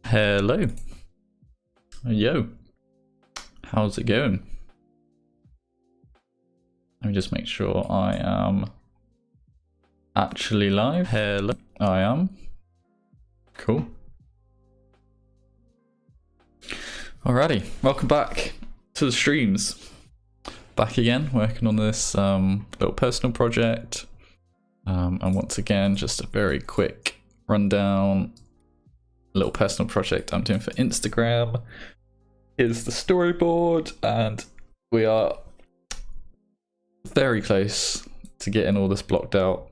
Hello. Yo. How's it going? Let me just make sure I am actually live. Hello. I am. Cool. Alrighty, welcome back to the streams. Back again, working on this little personal project. And once again, just a very quick rundown. Little personal project I'm doing for Instagram is the storyboard, and we are very close to getting all this blocked out,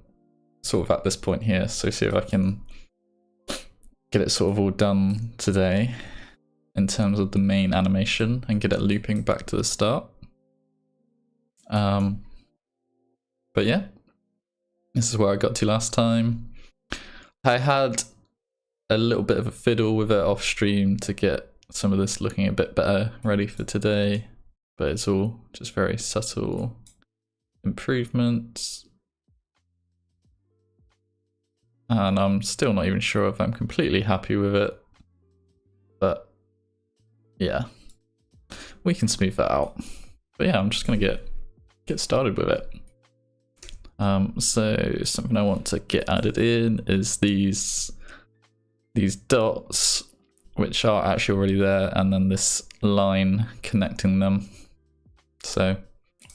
sort of at this point here. So see if I can get it sort of all done today in terms of the main animation and get it looping back to the start. But yeah, this is where I got to last time. I had a little bit of a fiddle with it off stream to get some of this looking a bit better ready for today, but it's all just very subtle improvements. And I'm still not even sure if I'm completely happy with it, but yeah, we can smooth that out. But yeah, I'm just gonna get started with it. So something I want to get added in is these dots, which are actually already there, and then this line connecting them. So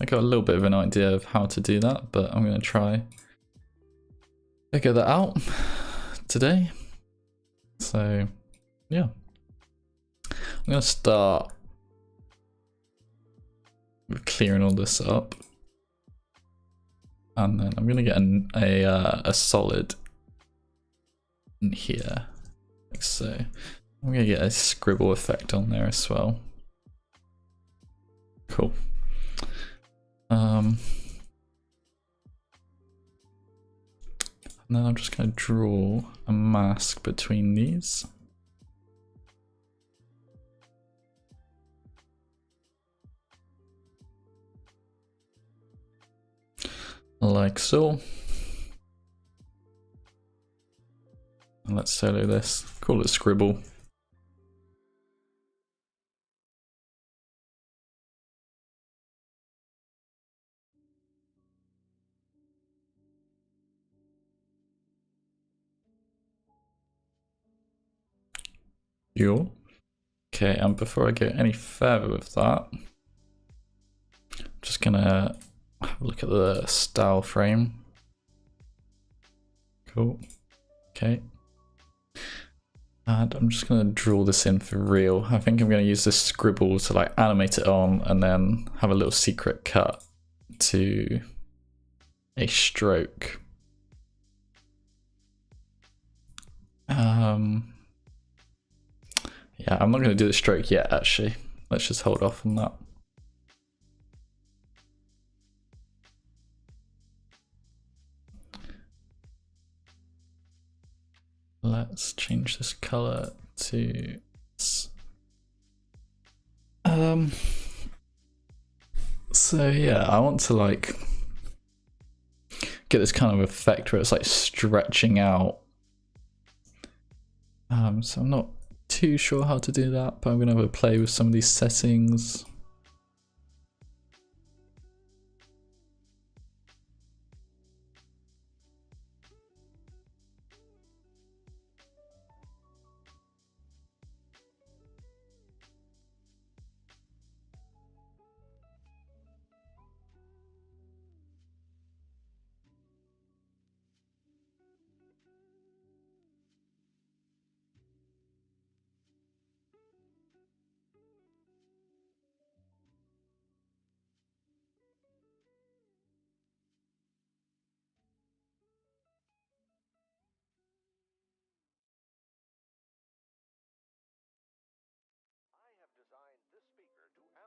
I got a little bit of an idea of how to do that, but I'm going to try figure that out today. So yeah, I'm going to start with clearing all this up, and then I'm going to get a solid in here. Like so. I'm gonna get a scribble effect on there as well. Cool. And then I'm just gonna draw a mask between these. Like so. And let's solo this, call it scribble. Okay, and before I go any further with that, I'm just gonna have a look at the style frame. Cool. Okay. And I'm just gonna draw this in for real. I think I'm gonna use this scribble to like animate it on and then have a little secret cut to a stroke. Yeah, I'm not gonna do the stroke yet actually. Let's just hold off on that. Let's change this color to so yeah, I want to like get this kind of effect where it's like stretching out. So I'm not too sure how to do that, but I'm gonna have a play with some of these settings.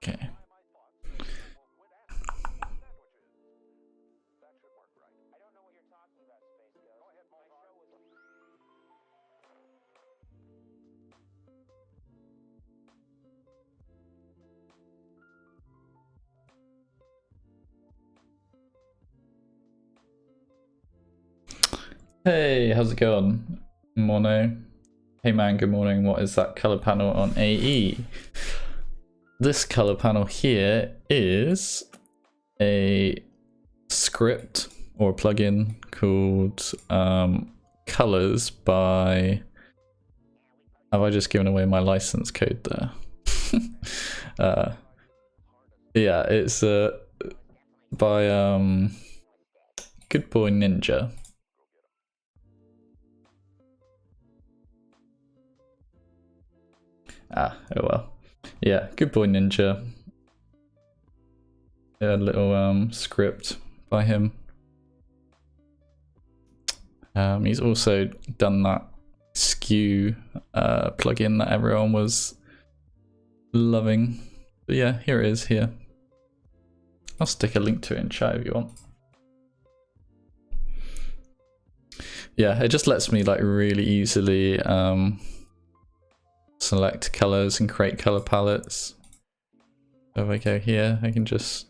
Okay. Hey, how's it going? Mono. Hey man, good morning. What is that color panel on AE? This color panel here is a script or a plugin called Colors by... Have I just given away my license code there? Yeah, it's by Good Boy Ninja. Oh well. Yeah, Good Boy Ninja. A little script by him. He's also done that skew plugin that everyone was loving. But yeah, here it is here. I'll stick a link to it in chat if you want. Yeah, it just lets me like really easily select colors and create color palettes. So if I go here, I can just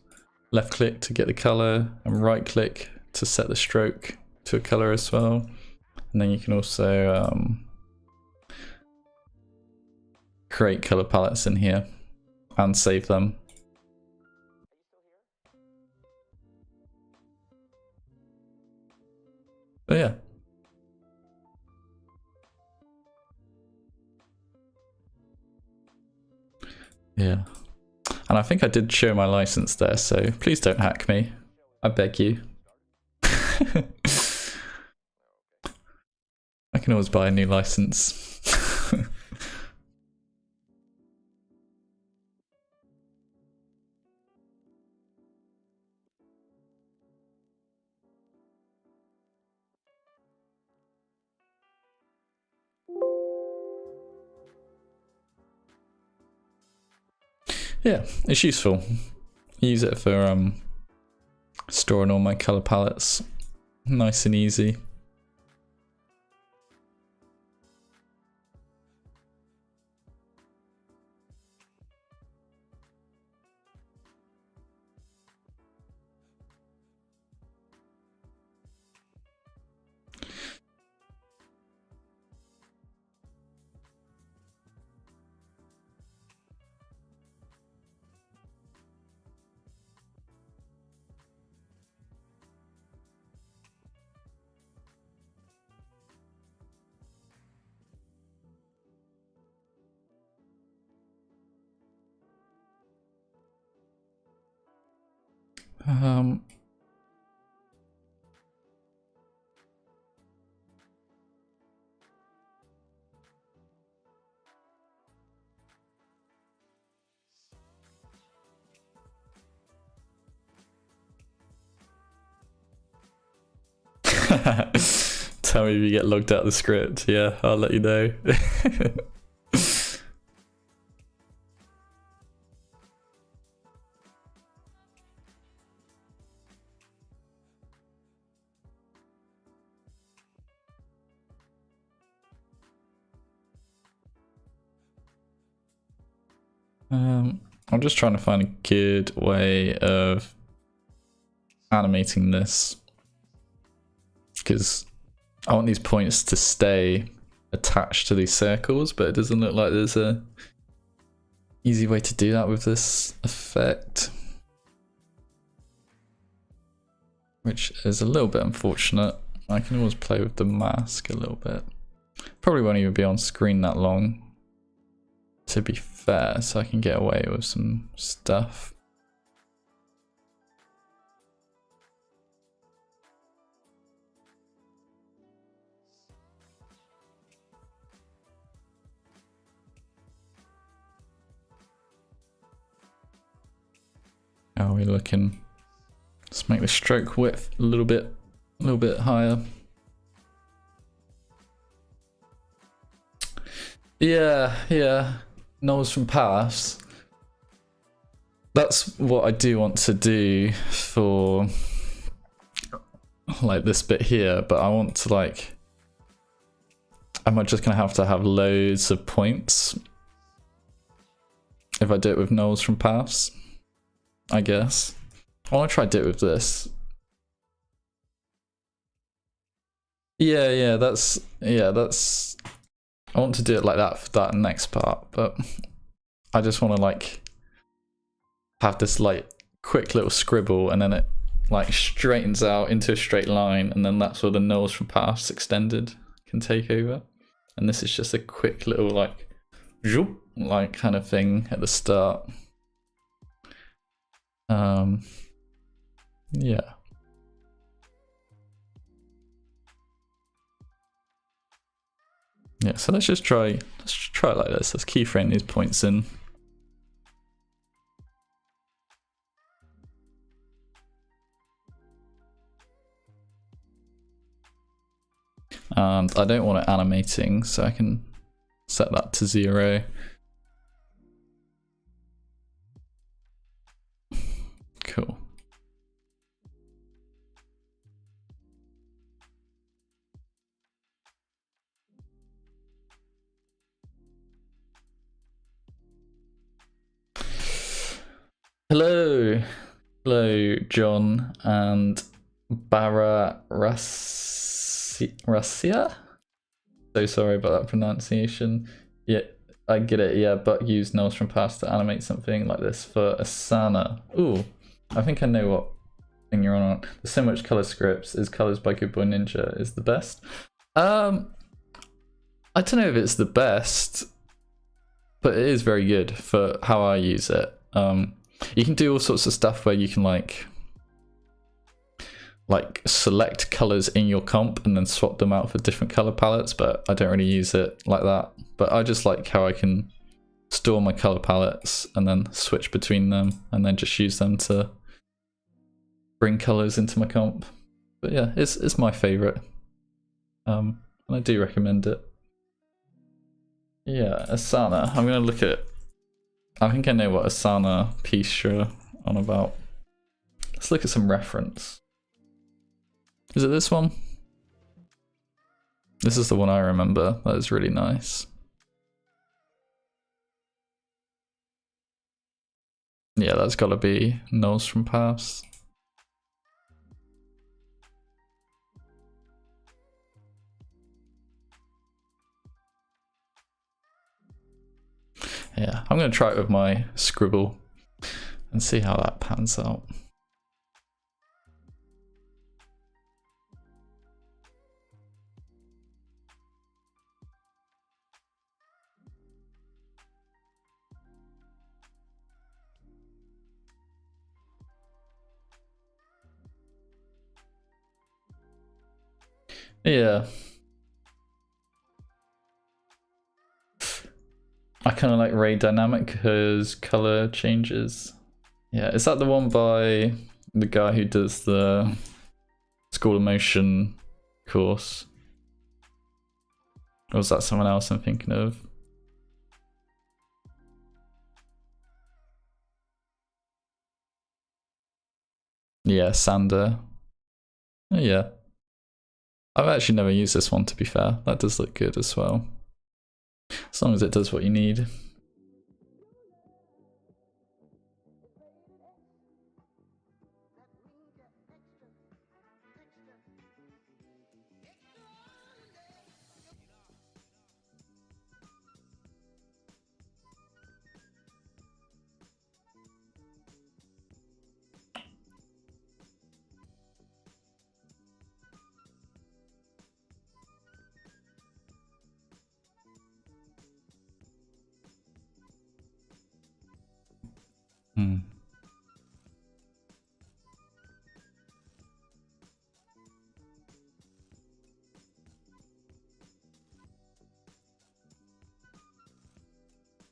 left click to get the color and right click to set the stroke to a color as well. And then you can also create color palettes in here and save them. But yeah. Yeah. And I think I did show my license there, so please don't hack me. I beg you. I can always buy a new license. Yeah, it's useful. Use it for storing all my color palettes. Nice and easy. Tell me if you get logged out of the script. Yeah, I'll let you know. I'm just trying to find a good way of animating this, because I want these points to stay attached to these circles, but it doesn't look like there's a easy way to do that with this effect, which is a little bit unfortunate. I can always play with the mask a little bit. Probably won't even be on screen that long, to be fair, so I can get away with some stuff. How are we looking? Let's make the stroke width a little bit higher. Yeah. Nose from paths. That's what I do want to do for like this bit here, but I want to like, am I just gonna have to have loads of points if I do it with nulls from paths? I guess. I want to try to do it with this. Yeah, that's I want to do it like that for that next part, but I just want to like have this like quick little scribble and then it like straightens out into a straight line, and then that's where the nose from past extended can take over. And this is just a quick little like zoop, like kind of thing at the start. Yeah. Yeah, so let's try it like this. Let's keyframe these points in. And I don't want it animating, so I can set that to 0. Cool. Hello, John and Barra Rassia. So sorry about that pronunciation. Yeah, I get it. Yeah, but use nose from past to animate something like this for Asana. Ooh, I think I know what thing you're on. There's so much color scripts. Is Colors by Good Boy Ninja is the best? I don't know if it's the best, but it is very good for how I use it. You can do all sorts of stuff where you can like select colors in your comp and then swap them out for different color palettes, but I don't really use it like that. But I just like how I can store my color palettes and then switch between them and then just use them to bring colors into my comp. But yeah, it's my favorite. And I do recommend it. Yeah, Asana. I'm gonna look at, I think I know what Asana piece you're on about. Let's look at some reference. Is it this one? This is the one I remember. That is really nice. Yeah, that's gotta be nose from past. Yeah, I'm gonna try it with my scribble and see how that pans out. Yeah. I kind of like Ray Dynamic because color changes. Yeah, is that the one by the guy who does the School of Motion course? Or was that someone else I'm thinking of? Yeah, Sander. Oh, yeah. I've actually never used this one, to be fair. That does look good as well. As long as it does what you need.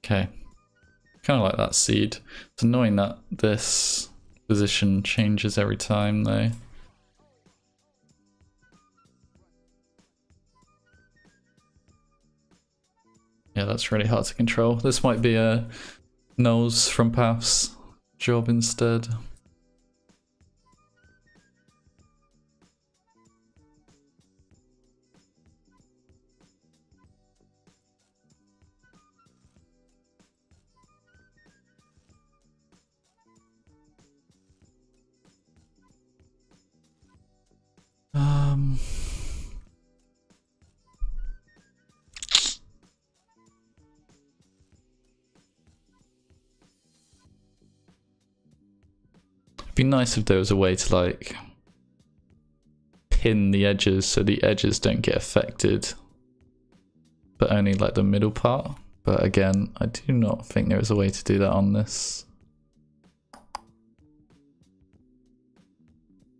Okay, kind of like that seed. It's annoying that this position changes every time though. Yeah, that's really hard to control. This might be a nose from Path's job instead. be nice if there was a way to like pin the edges so the edges don't get affected, but only like the middle part. But again, I do not think there is a way to do that on this.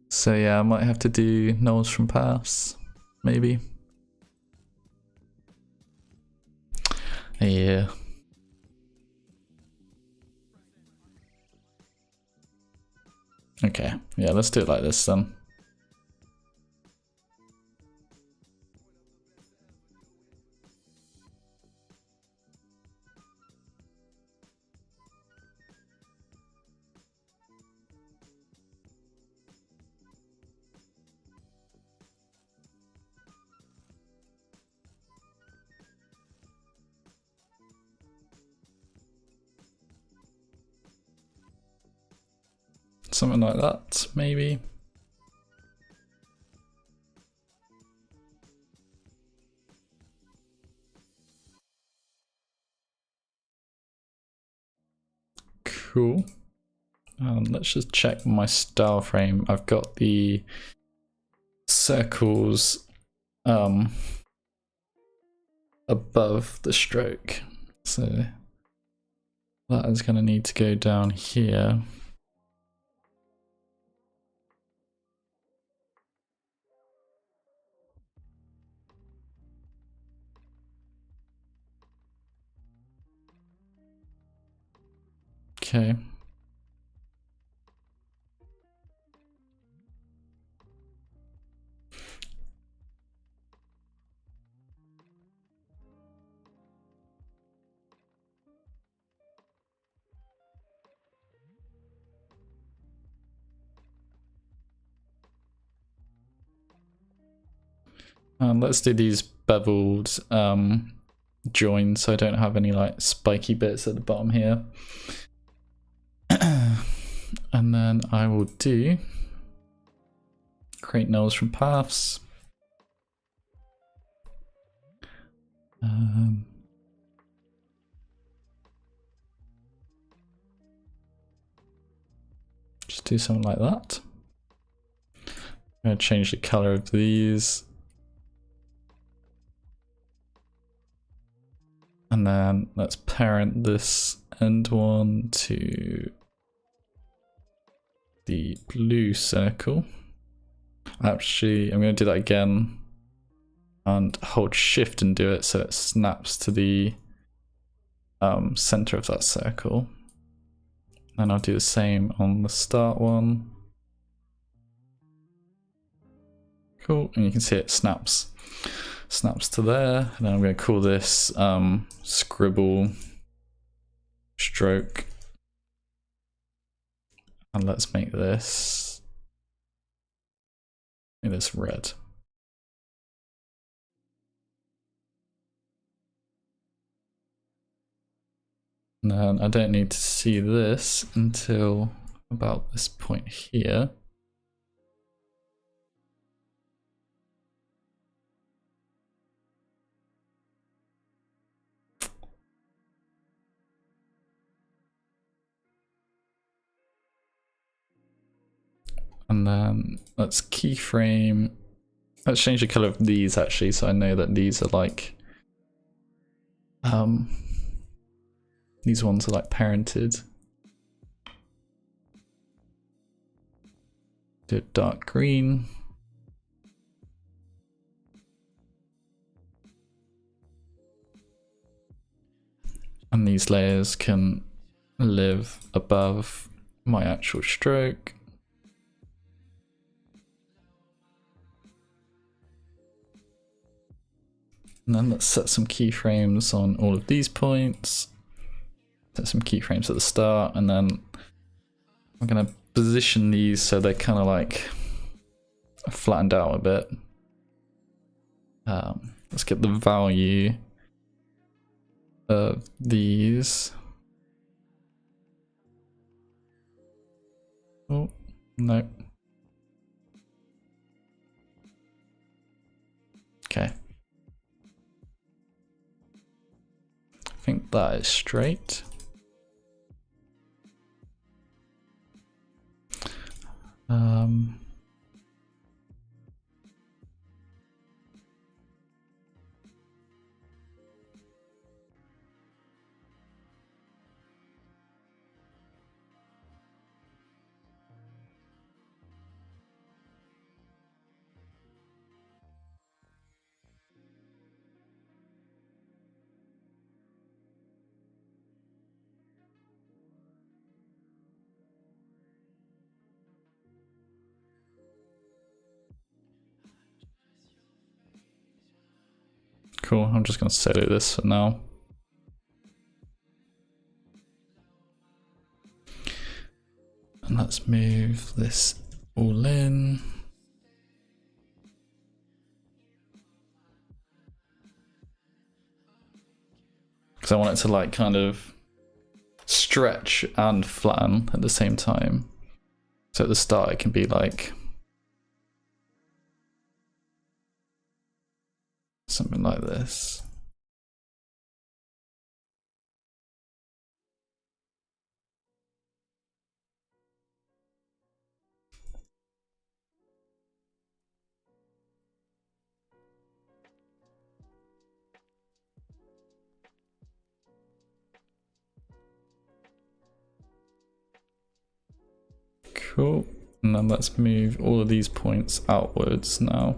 So yeah, I might have to do nulls from paths, maybe. Yeah. Okay, yeah, let's do it like this then. Something like that, maybe. Cool. Let's just check my style frame. I've got the circles above the stroke, so that is going to need to go down here. Okay. Let's do these beveled joins so I don't have any like spiky bits at the bottom here. And then I will do create nulls from paths. Just do something like that. I'm going to change the color of these. And then let's parent this end one to the blue circle. Actually, I'm going to do that again and hold shift and do it so it snaps to the center of that circle. And I'll do the same on the start one. Cool, and you can see it snaps to there. And then I'm going to call this scribble stroke. And let's make this red. And then I don't need to see this until about this point here. And then let's keyframe. Let's change the color of these actually, so I know that these are like these ones are like parented. Do dark green. And these layers can live above my actual stroke. And then let's set some keyframes on all of these points. Set some keyframes at the start, and then I'm gonna position these so they're kind of like flattened out a bit. Let's get the value of these. Oh, no. Okay. I think that is straight. Cool, I'm just gonna solo this for now. And let's move this all in. Because I want it to like kind of stretch and flatten at the same time. So at the start it can be like something like this. Cool, and then let's move all of these points outwards now.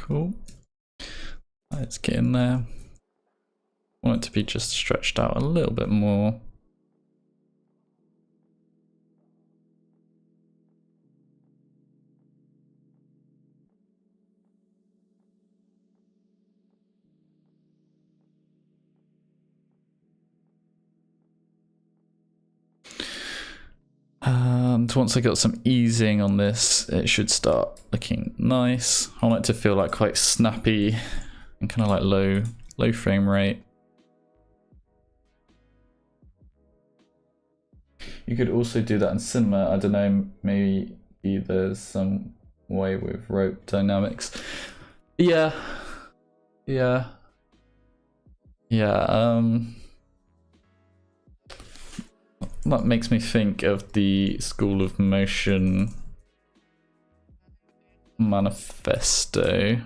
Cool. Let's get in there. I want it to be just stretched out a little bit more. And once I got some easing on this, it should start looking nice. I want it to feel like quite snappy and kind of like low frame rate. You could also do that in cinema. I don't know, maybe there's some way with rope dynamics. Yeah. That makes me think of the School of Motion manifesto.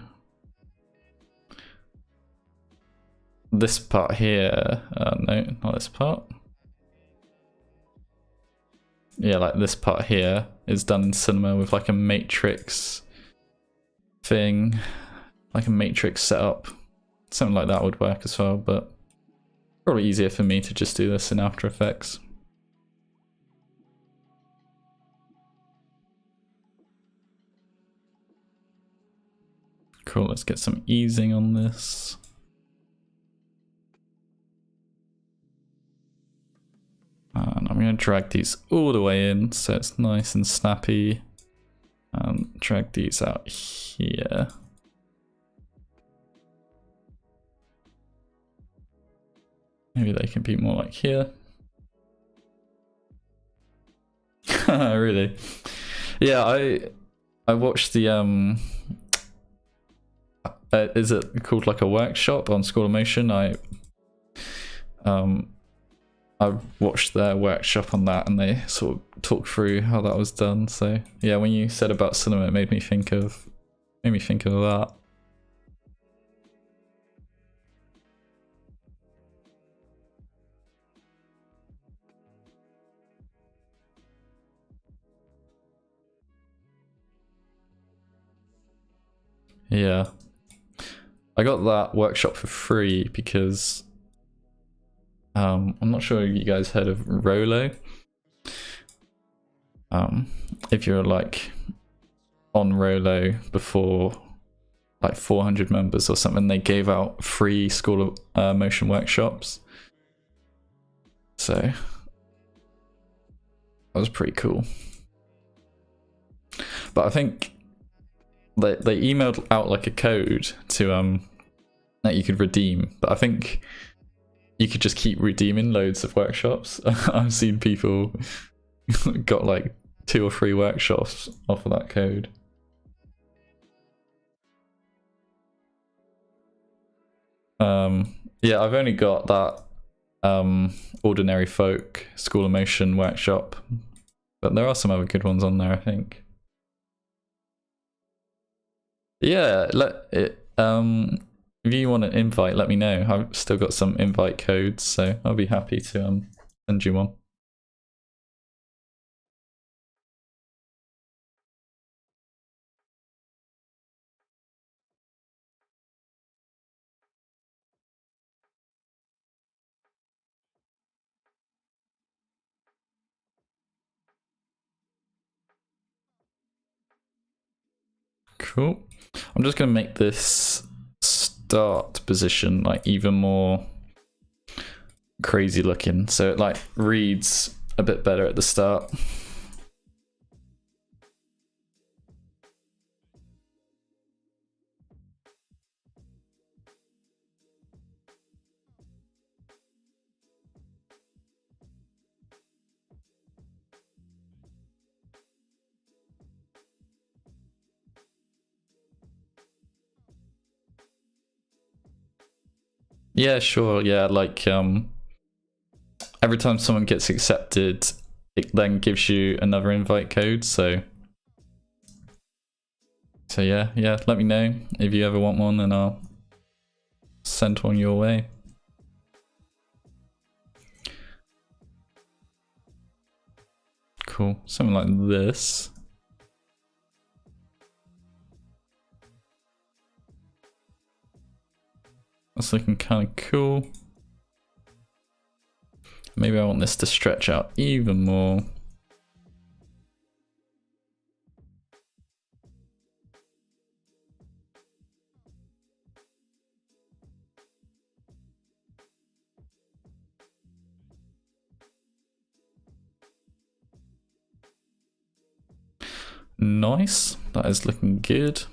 This part here, no, not this part. Yeah, like this part here is done in cinema with like a matrix thing, like a matrix setup. Something like that would work as well, but probably easier for me to just do this in After Effects. Cool, let's get some easing on this. And I'm going to drag these all the way in so it's nice and snappy. And drag these out here. Maybe they can be more like here. Really? Yeah, I watched the is it called like a workshop on School of Motion? I watched their workshop on that, and they sort of talked through how that was done. So yeah, when you said about cinema, it made me think of that. Yeah, I got that workshop for free because I'm not sure if you guys heard of Rolo. If you're like on Rolo before like 400 members or something, they gave out free School of Motion workshops. So that was pretty cool. But I think they emailed out like a code to that you could redeem, but I think you could just keep redeeming loads of workshops. I've seen people got like 2 or 3 workshops off of that code. Yeah, I've only got that Ordinary Folk School of Motion workshop, but there are some other good ones on there, I think. Yeah, if you want an invite, let me know. I've still got some invite codes, so I'll be happy to send you one. Cool. I'm just gonna make this start position like even more crazy looking, so it like reads a bit better at the start. Yeah, sure. Yeah, like every time someone gets accepted, it then gives you another invite code. So yeah, let me know if you ever want one, and I'll send one your way. Cool. Something like this. That's looking kind of cool. Maybe I want this to stretch out even more. Nice, that is looking good.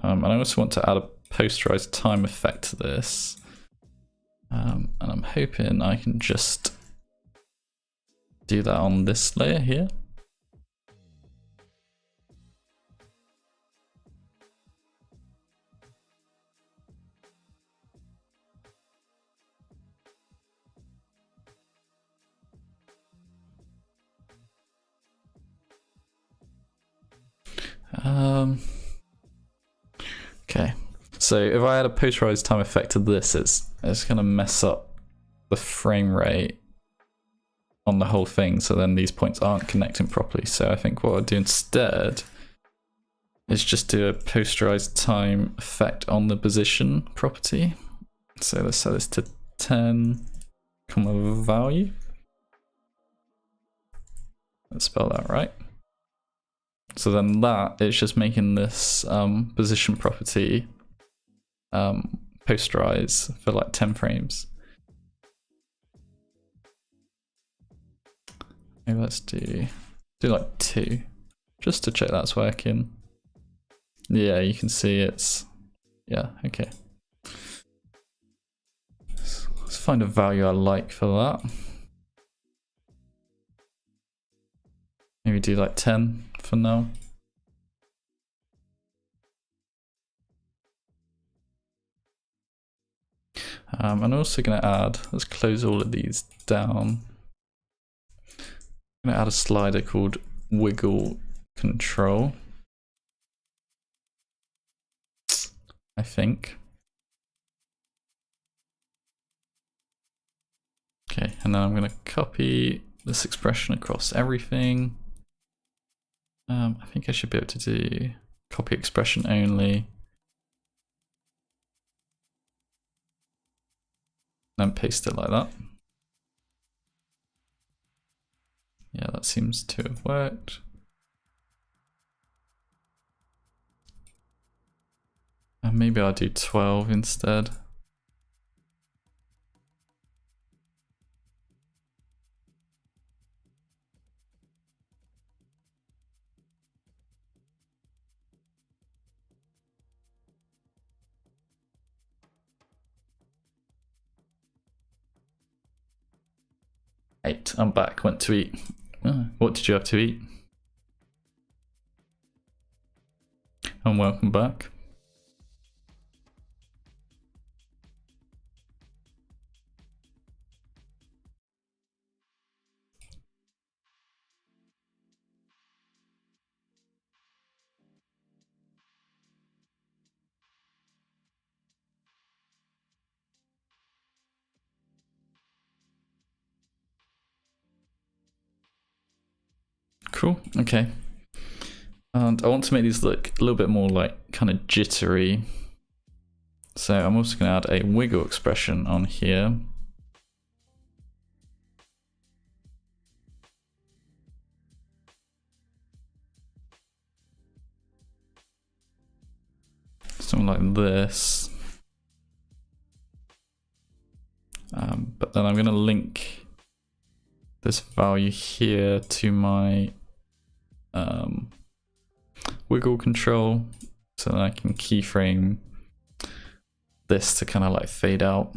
And I also want to add a posterized time effect to this. And I'm hoping I can just do that on this layer here. Okay, so if I add a posterized time effect to this, it's gonna mess up the frame rate on the whole thing, so then these points aren't connecting properly. So I think what I'll do instead is just do a posterized time effect on the position property. So let's set this to 10, value. Let's spell that right. So then that is just making this position property posterize for like 10 frames. Maybe let's do like 2, just to check that's working. Yeah, you can see it's, yeah, okay. Let's find a value I like for that. Maybe do like 10 for now. I'm also going to add, let's close all of these down. I'm going to add a slider called wiggle control, I think. Okay, and then I'm going to copy this expression across everything. I think I should be able to do copy expression only. Then paste it like that. Yeah, that seems to have worked. And maybe I'll do 12 instead. I'm back, went to eat. What did you have to eat? And welcome back. Cool, okay. And I want to make these look a little bit more like kind of jittery. So I'm also going to add a wiggle expression on here. Something like this. But then I'm going to link this value here to my wiggle control, so that I can keyframe this to kind of like fade out.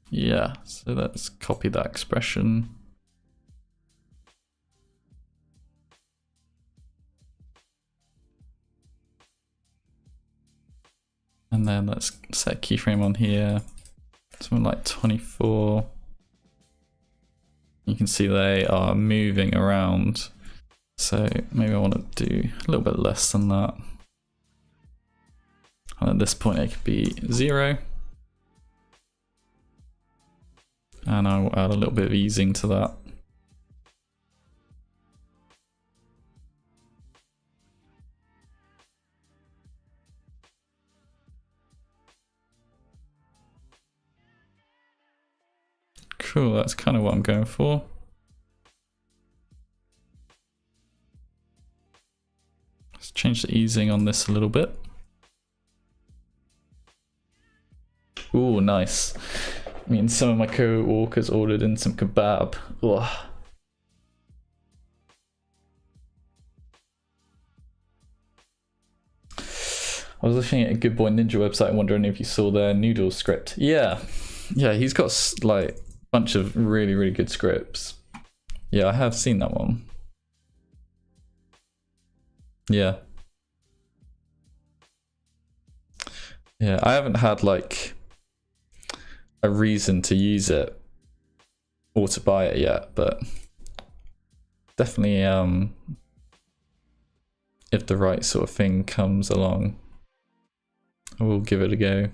Yeah, so let's copy that expression. And then let's set keyframe on here, something like 24. You can see they are moving around. So maybe I want to do a little bit less than that. And at this point it could be 0. And I will add a little bit of easing to that. Cool, that's kind of what I'm going for. Let's change the easing on this a little bit. Ooh, nice. I mean, some of my co-workers ordered in some kebab. Ugh. I was looking at a Good Boy Ninja website wondering if you saw their noodle script. Yeah, he's got like a bunch of really, really good scripts. Yeah, I have seen that one. Yeah. Yeah, I haven't had like a reason to use it or to buy it yet, but definitely if the right sort of thing comes along, I will give it a go.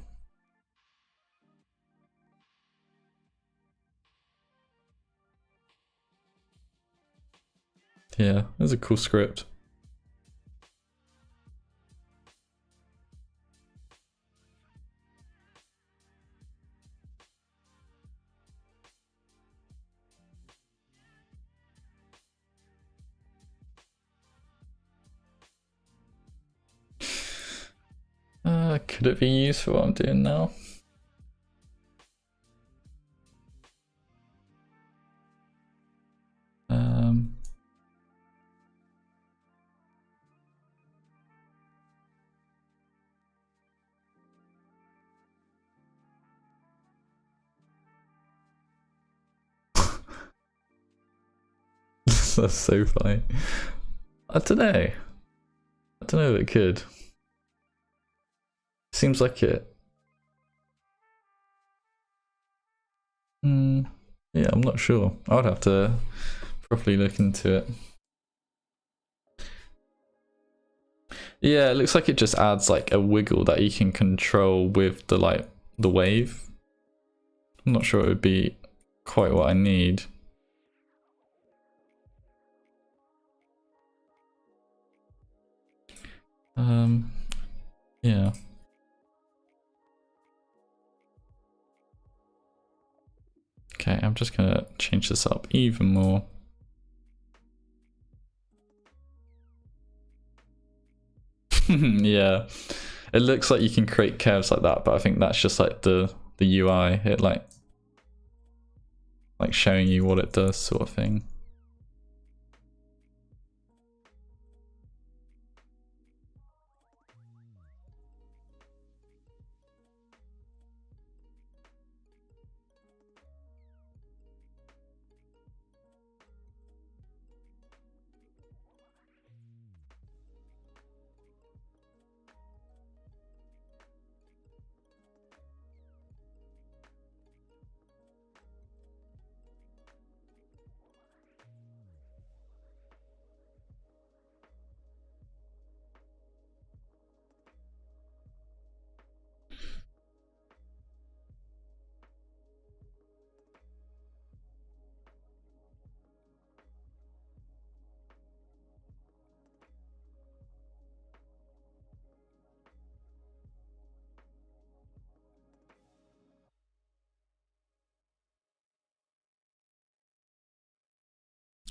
Yeah, that's a cool script. Could it be used for what I'm doing now? That's so funny. I don't know if it could. seems like it. Yeah, I'm not sure. I would have to properly look into it. Yeah, it looks like it just adds like a wiggle that you can control with the wave. I'm not sure it would be quite what I need. Yeah. Okay, I'm just gonna change this up even more. Yeah, it looks like you can create curves like that, but I think that's just like the UI. It like showing you what it does, sort of thing.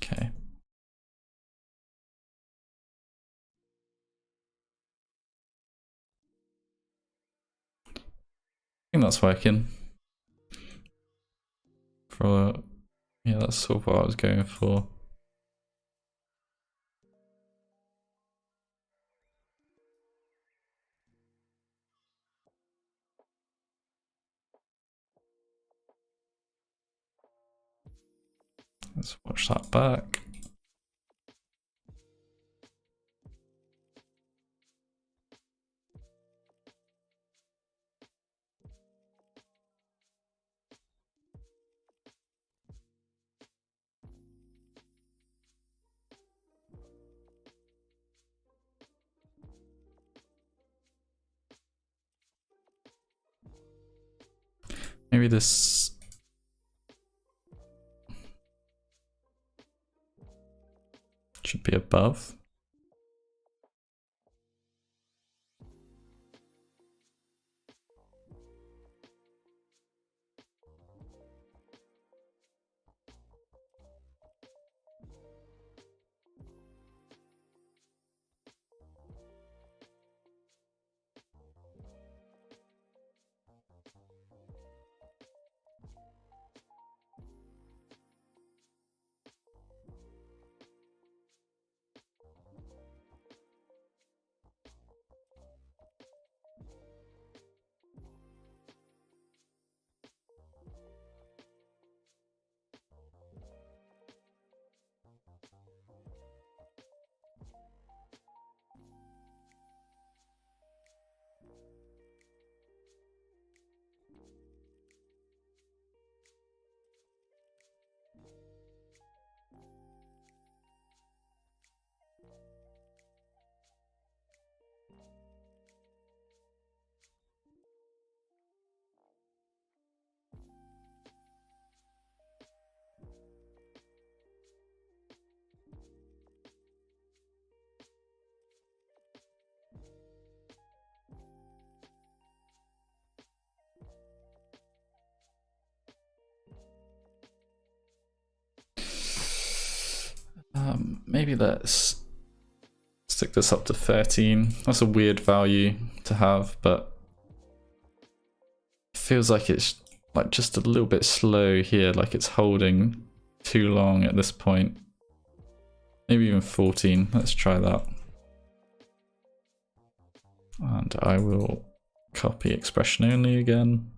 Okay. I think that's working. Yeah, that's sort of what I was going for. Let's watch that back. Maybe this should be above. Maybe let's stick this up to 13. That's a weird value to have, but it feels like it's like just a little bit slow here, like it's holding too long at this point. Maybe even 14. Let's try that. And I will copy expression only again.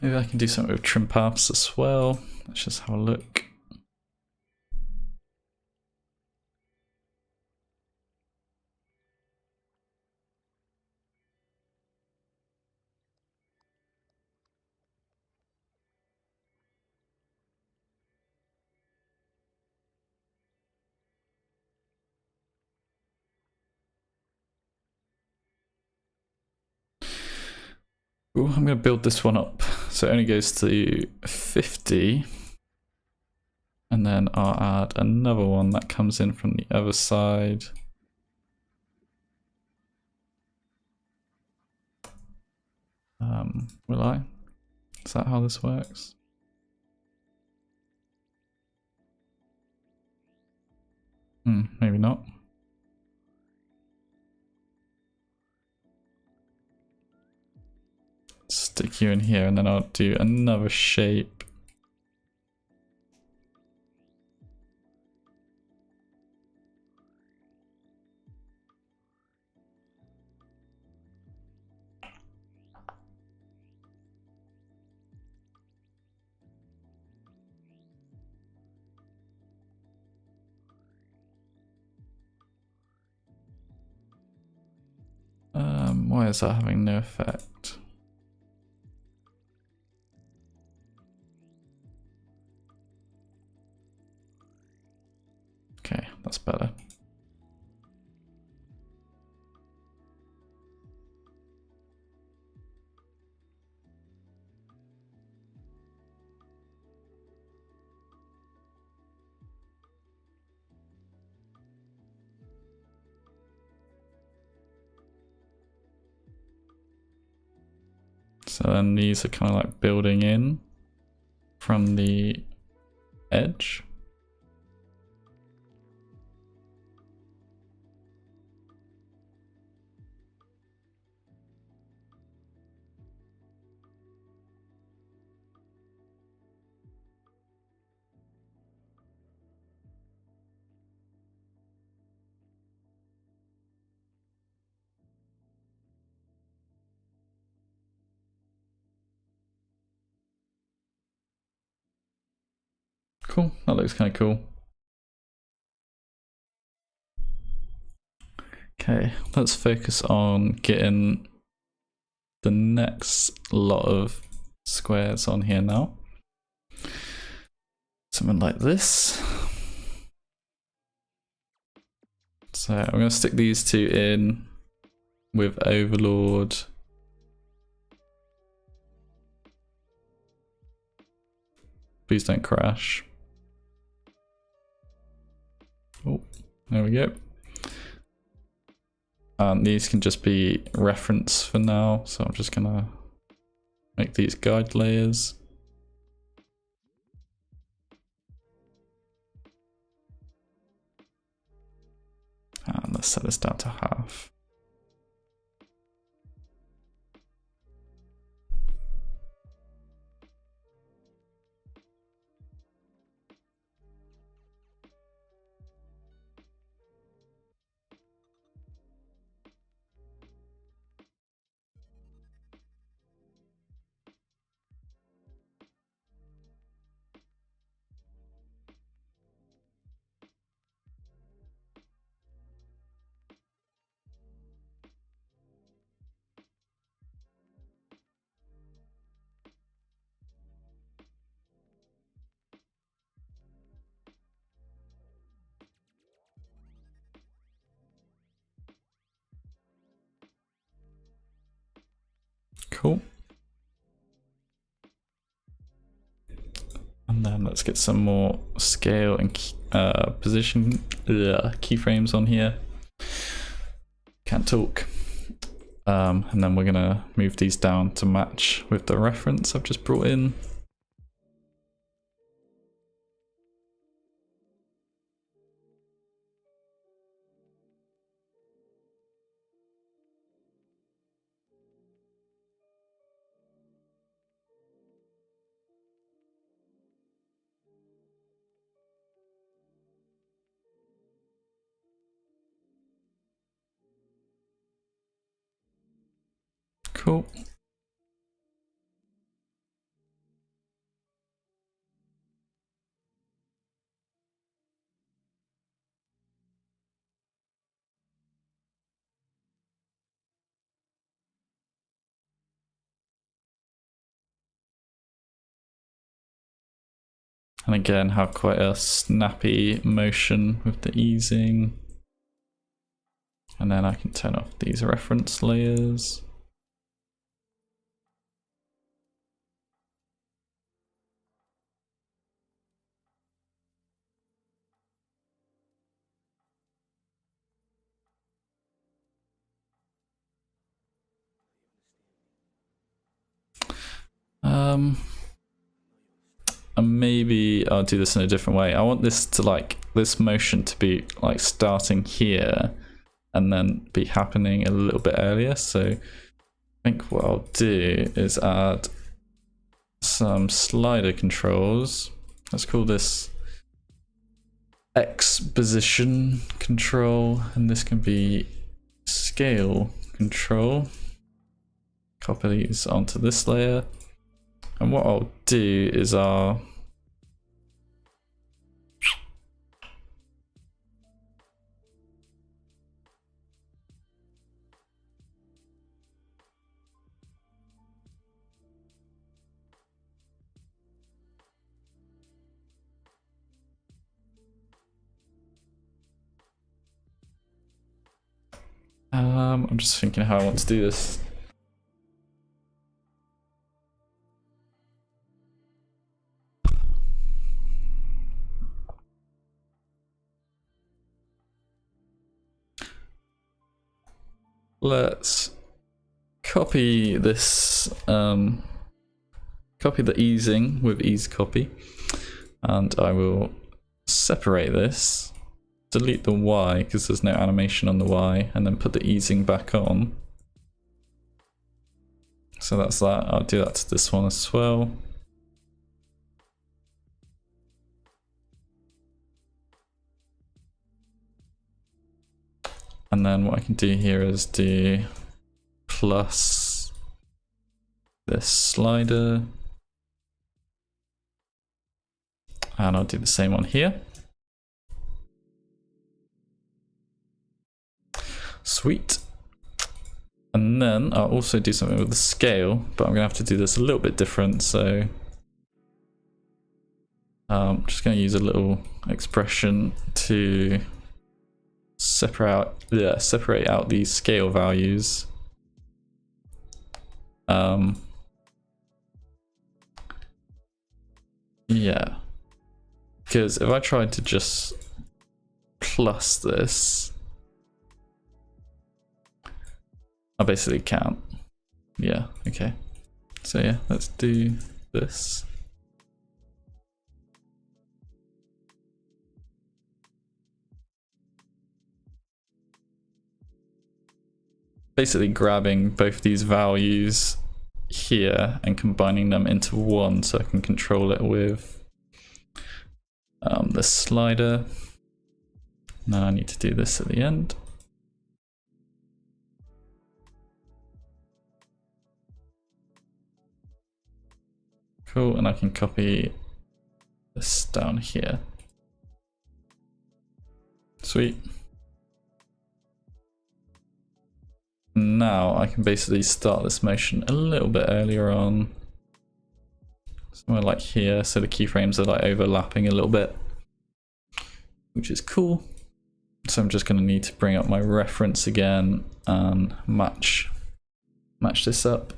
Maybe I can do something with trim paths as well. Let's just have a look. Ooh, I'm going to build this one up. So it only goes to 50. And then I'll add another one that comes in from the other side. Will I? Is that how this works? Maybe not. Stick you in here and then I'll do another shape. Why is that having no effect? Okay, that's better. So then these are kind of like building in from the edge. Cool, that looks kind of cool. Okay, let's focus on getting the next lot of squares on here now. Something like this. So I'm going to stick these two in with Overlord. Please don't crash. Oh, there we go. And these can just be reference for now. So I'm just going to make these guide layers. And let's set this down to half. Cool. And then let's get some more scale and position keyframes on here. Can't talk. And then we're gonna move these down to match with the reference I've just brought in. Cool. And again, have quite a snappy motion with the easing. And then I can turn off these reference layers. And maybe I'll do this in a different way. I want this to this motion to be like starting here and then be happening a little bit earlier. So I think what I'll do is add some slider controls. Let's call this X position control, and this can be scale control. Copy these onto this layer. And what I'll do is I'm just thinking how I want to do this. Let's copy this, copy the easing with ease copy, and I will separate this, delete the Y because there's no animation on the Y, and then put the easing back on. So that's that. I'll do that to this one as well. And then what I can do here is do plus this slider. And I'll do the same one here. Sweet. And then I'll also do something with the scale, but I'm gonna have to do this a little bit different. So I'm just gonna use a little expression to separate out these scale values. Yeah, because if I tried to just plus this, I basically can't. Yeah, okay. So yeah, let's do this. Basically grabbing both these values here and combining them into one so I can control it with the slider. Now I need to do this at the end. Cool, and I can copy this down here. Sweet. Now I can basically start this motion a little bit earlier on, somewhere like here, so the keyframes are like overlapping a little bit, which is cool. So I'm just going to need to bring up my reference again and match this up.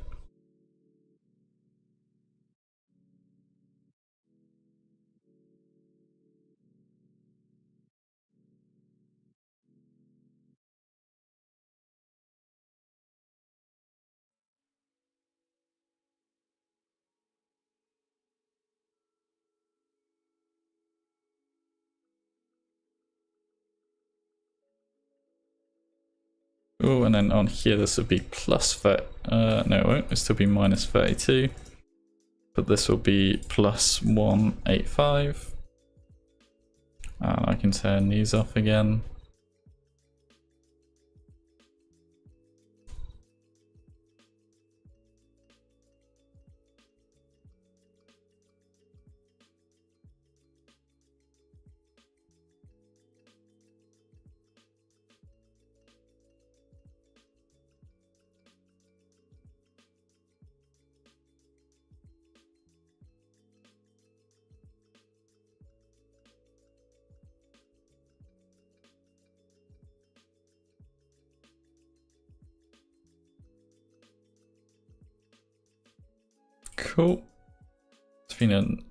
Oh, and then on here this would be plus no it won't, it'll still be minus 32, but this will be plus 185, and I can turn these off again. Cool. It's feeling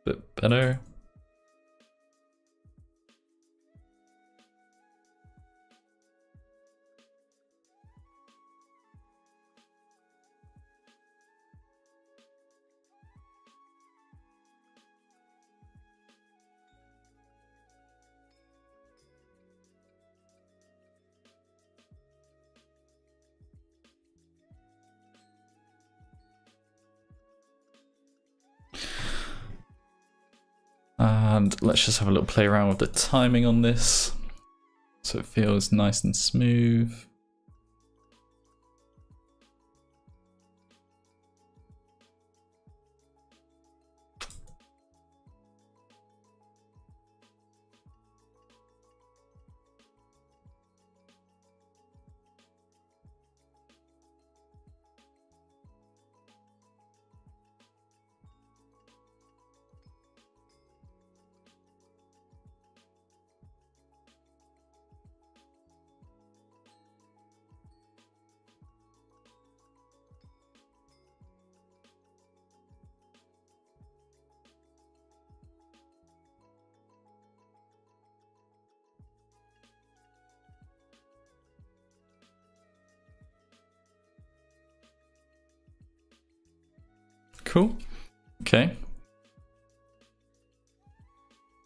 a bit better. And let's just have a little play around with the timing on this so it feels nice and smooth. Cool. Okay.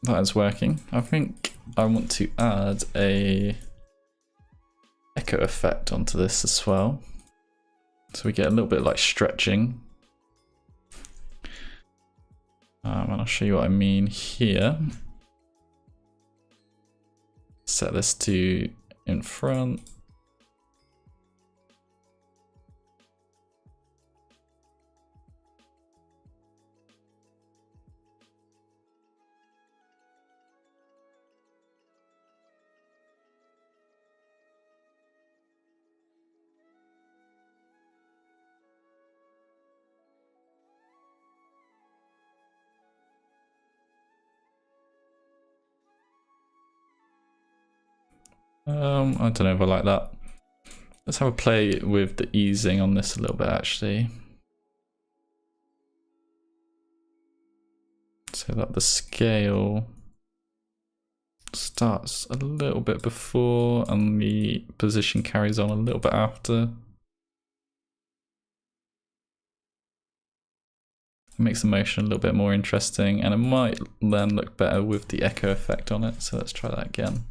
That is working. I think I want to add a echo effect onto this as well. So we get a little bit like stretching. And I'll show you what I mean here. Set this to in front. I don't know if I like that. Let's have a play with the easing on this a little bit actually. So that the scale starts a little bit before and the position carries on a little bit after. It makes the motion a little bit more interesting and it might then look better with the echo effect on it. So let's try that again.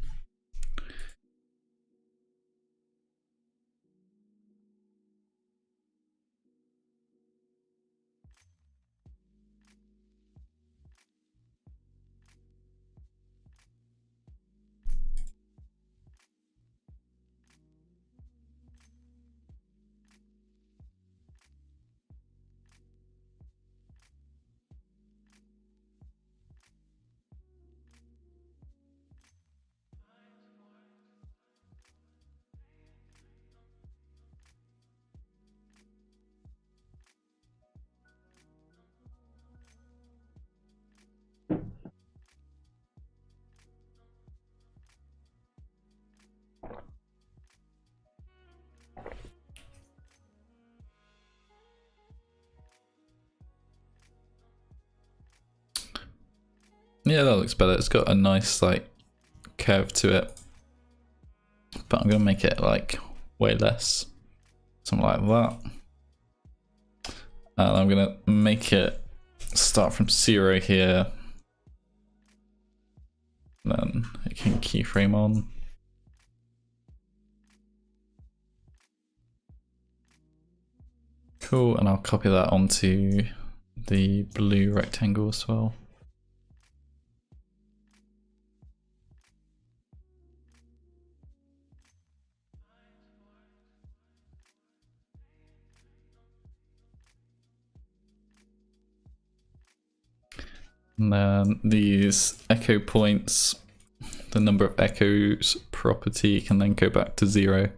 Yeah, that looks better. It's got a nice like curve to it, but I'm gonna make it like way less, something like that. And I'm gonna make it start from 0 here, and then I can keyframe on. Cool, and I'll copy that onto the blue rectangle as well. And then these echo points, the number of echoes property can then go back to 0.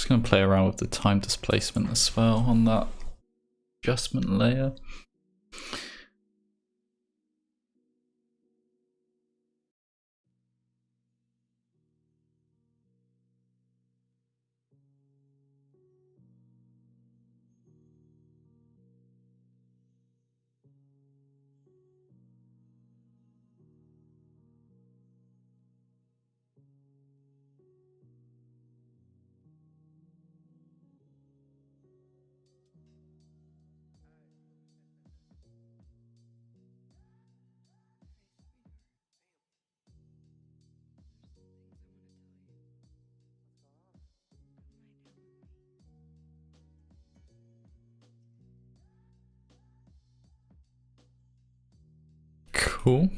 Just going to play around with the time displacement as well on that adjustment layer. Cool.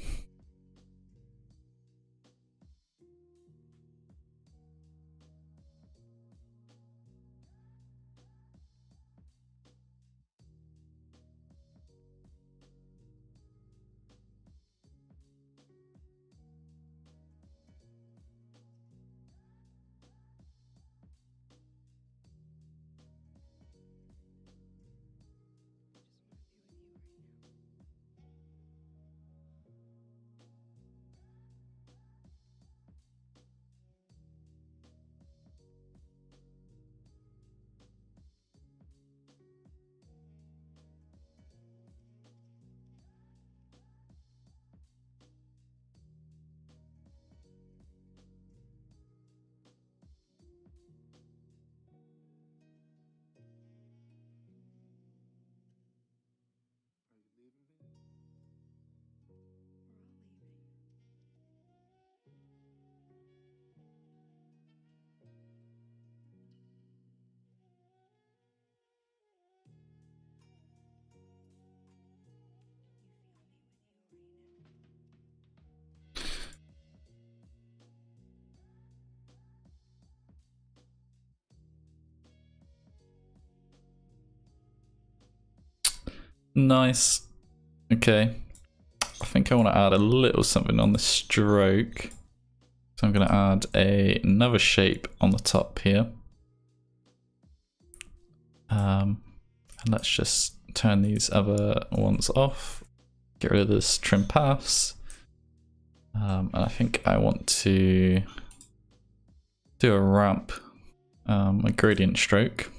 Nice. Okay. I think I want to add a little something on the stroke. So I'm going to add another shape on the top here. And let's just turn these other ones off. Get rid of this trim paths. And I think I want to do a ramp, a gradient stroke.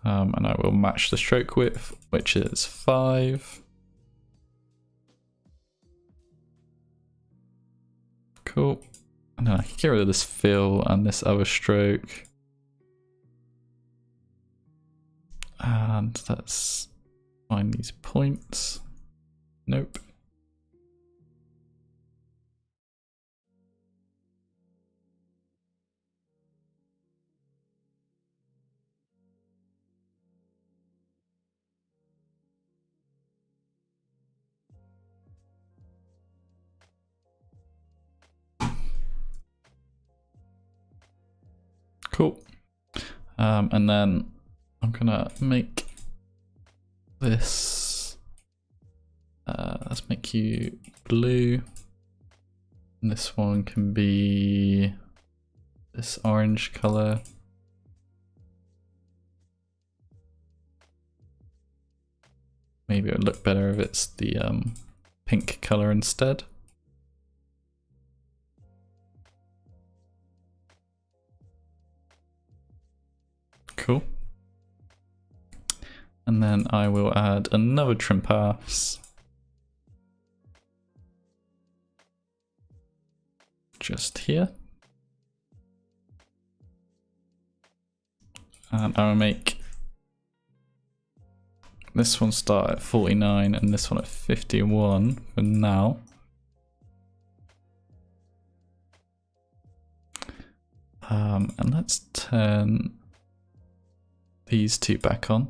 And I will match the stroke width, which is 5. Cool. And then I can get rid of this fill and this other stroke. And let's find these points. Nope. Cool. And then I'm gonna make this, let's make you blue. And this one can be this orange color. Maybe it would look better if it's the pink color instead. Cool. And then I will add another trim paths. Just here. And I will make this one start at 49 and this one at 51 for now. And let's turn these two back on.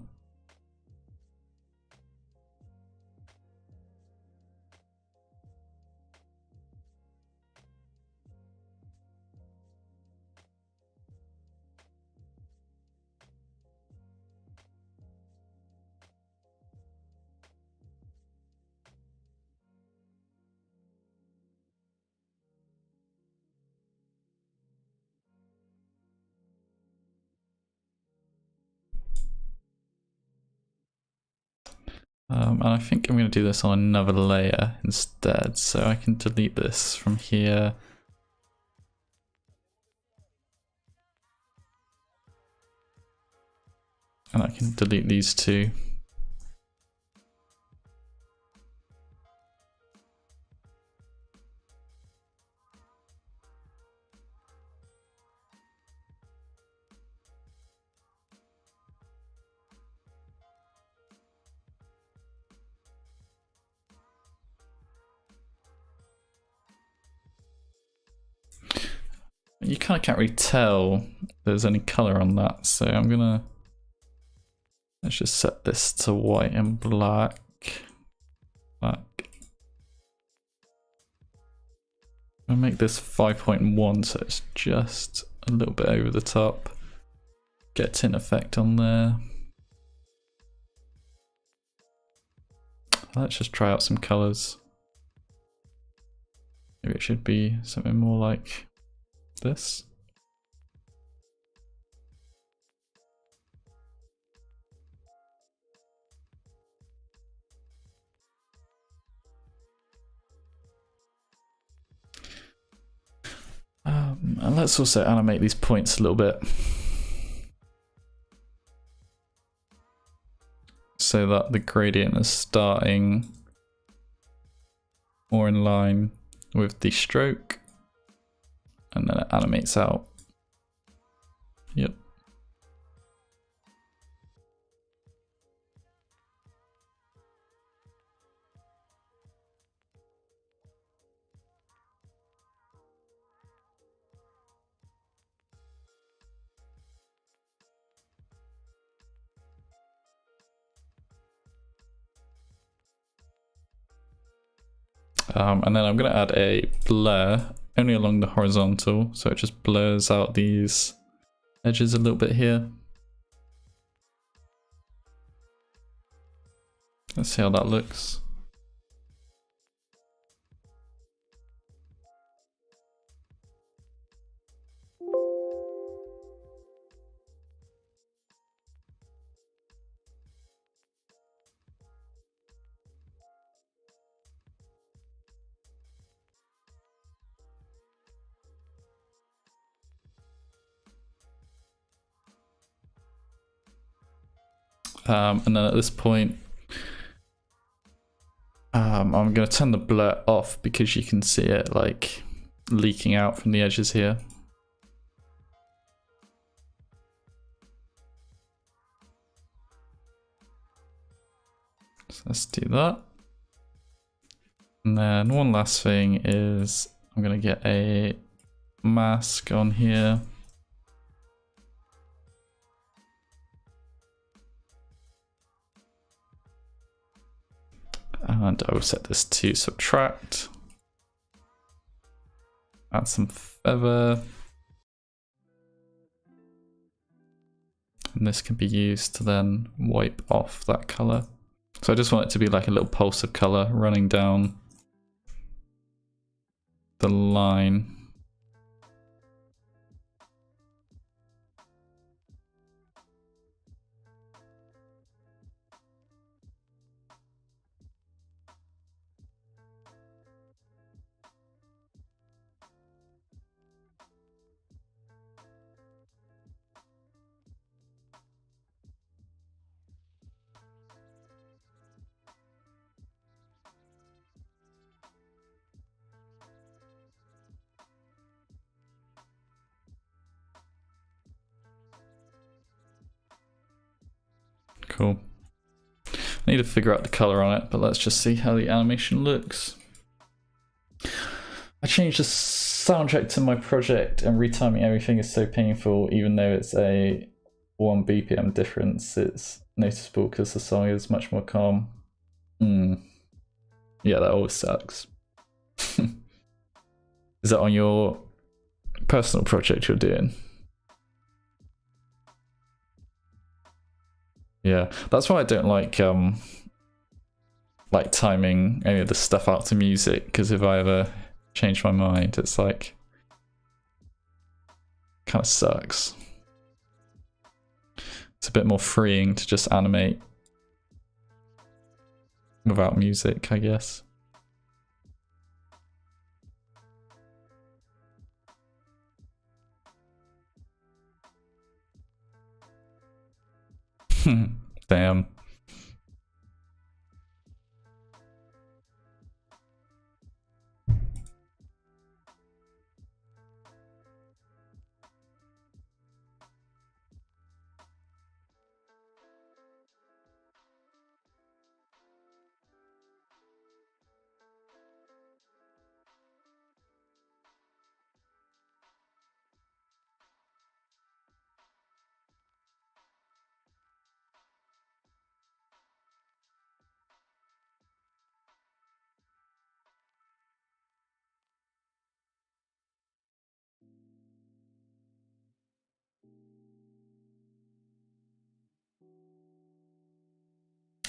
And I think I'm going to do this on another layer instead, so I can delete this from here. And I can delete these two. You kind of can't really tell there's any color on that, so I'm gonna, let's just set this to white and black. I'll make this 5.1 so it's just a little bit over the top. Get a tint effect on there. Let's just try out some colors. Maybe it should be something more like this. And let's also animate these points a little bit so that the gradient is starting more in line with the stroke, and then it animates out. Yep. And then I'm going to add a blur only along the horizontal, so it just blurs out these edges a little bit here. Let's see how that looks. And then at this point, I'm going to turn the blur off because you can see it like leaking out from the edges here. So let's do that. And then one last thing is I'm going to get a mask on here. And I will set this to subtract. Add some feather. And this can be used to then wipe off that color. So I just want it to be like a little pulse of color running down the line. Cool. I need to figure out the color on it, but let's just see how the animation looks. I changed the soundtrack to my project, and retiming everything is so painful. Even though it's a 1 BPM difference, it's noticeable because the song is much more calm. Yeah, that always sucks. Is that on your personal project you're doing? Yeah, that's why I don't like timing any of the stuff out to music, because if I ever change my mind, it's like kind of sucks. It's a bit more freeing to just animate without music, I guess. Damn.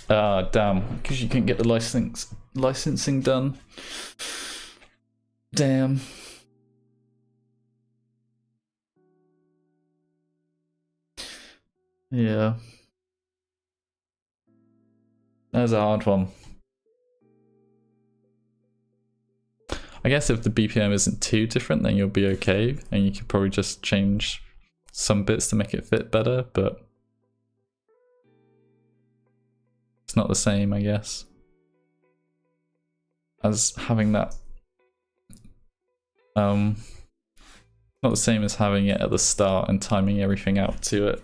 Damn, because you couldn't get the licensing done. Damn. Yeah. That was a hard one. I guess if the BPM isn't too different, then you'll be okay, and you could probably just change some bits to make it fit better, but it's not the same, I guess, as having that. Not the same as having it at the start and timing everything out to it.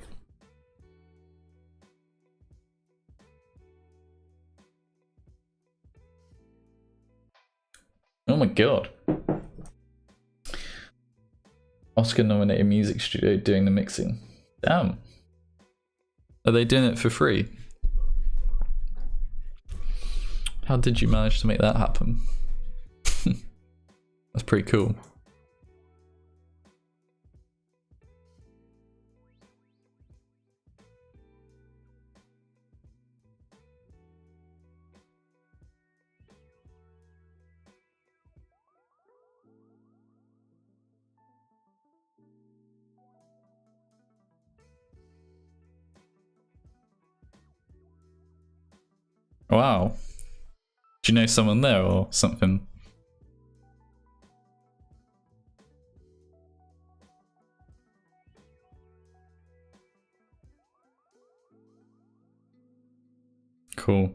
Oh my god. Oscar-nominated music studio doing the mixing. Damn. Are they doing it for free? How did you manage to make that happen? That's pretty cool. Wow. Do you know someone there or something? Cool.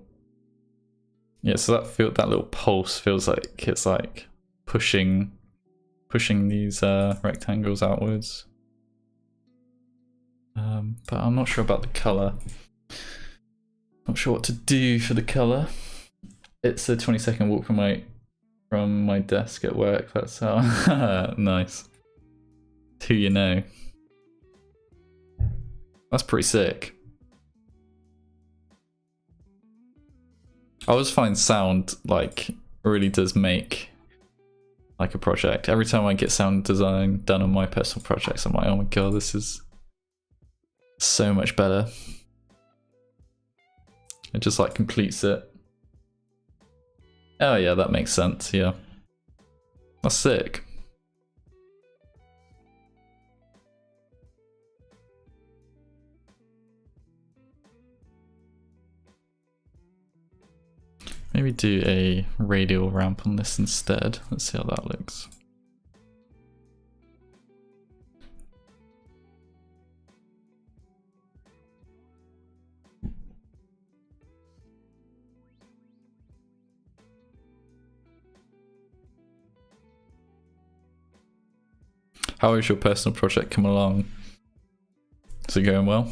Yeah, so that little pulse feels like it's like pushing these rectangles outwards. But I'm not sure about the color. Not sure what to do for the color. It's a 20-second walk from my desk at work. That's how nice. Who you know. That's pretty sick. I always find sound like really does make like a project. Every time I get sound design done on my personal projects, I'm like, oh my god, this is so much better. It just like completes it. Oh yeah, that makes sense, yeah. That's sick. Maybe do a radial ramp on this instead. Let's see how that looks. How is your personal project coming along? Is it going well?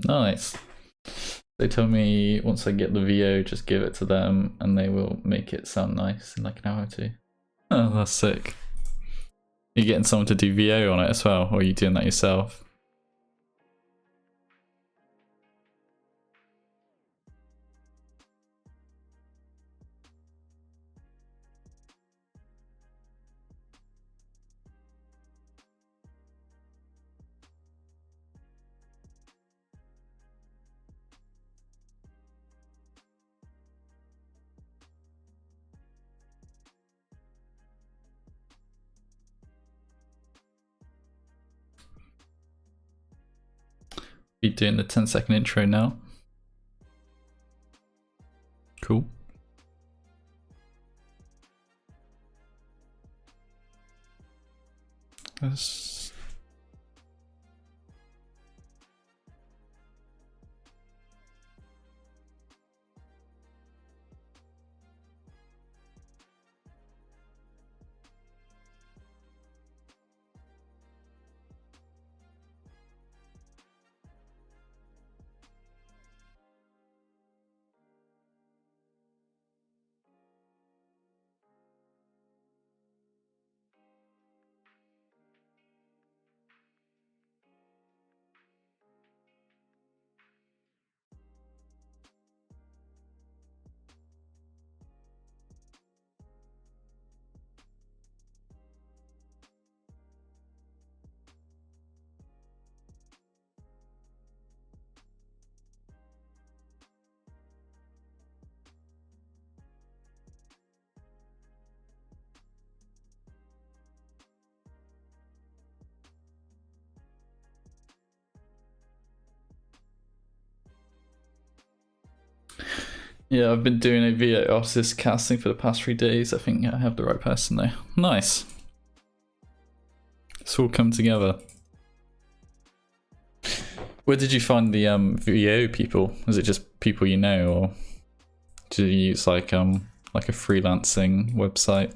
Nice. They told me once I get the VO, just give it to them and they will make it sound nice in like an hour or two. Oh, that's sick. You're getting someone to do VO on it as well, or are you doing that yourself? be doing the 10-second intro now. Cool. Yeah, I've been doing a VO artist casting for the past 3 days. I think I have the right person there. Nice. It's all come together. Where did you find the VO people? Was it just people you know, or did you use like a freelancing website?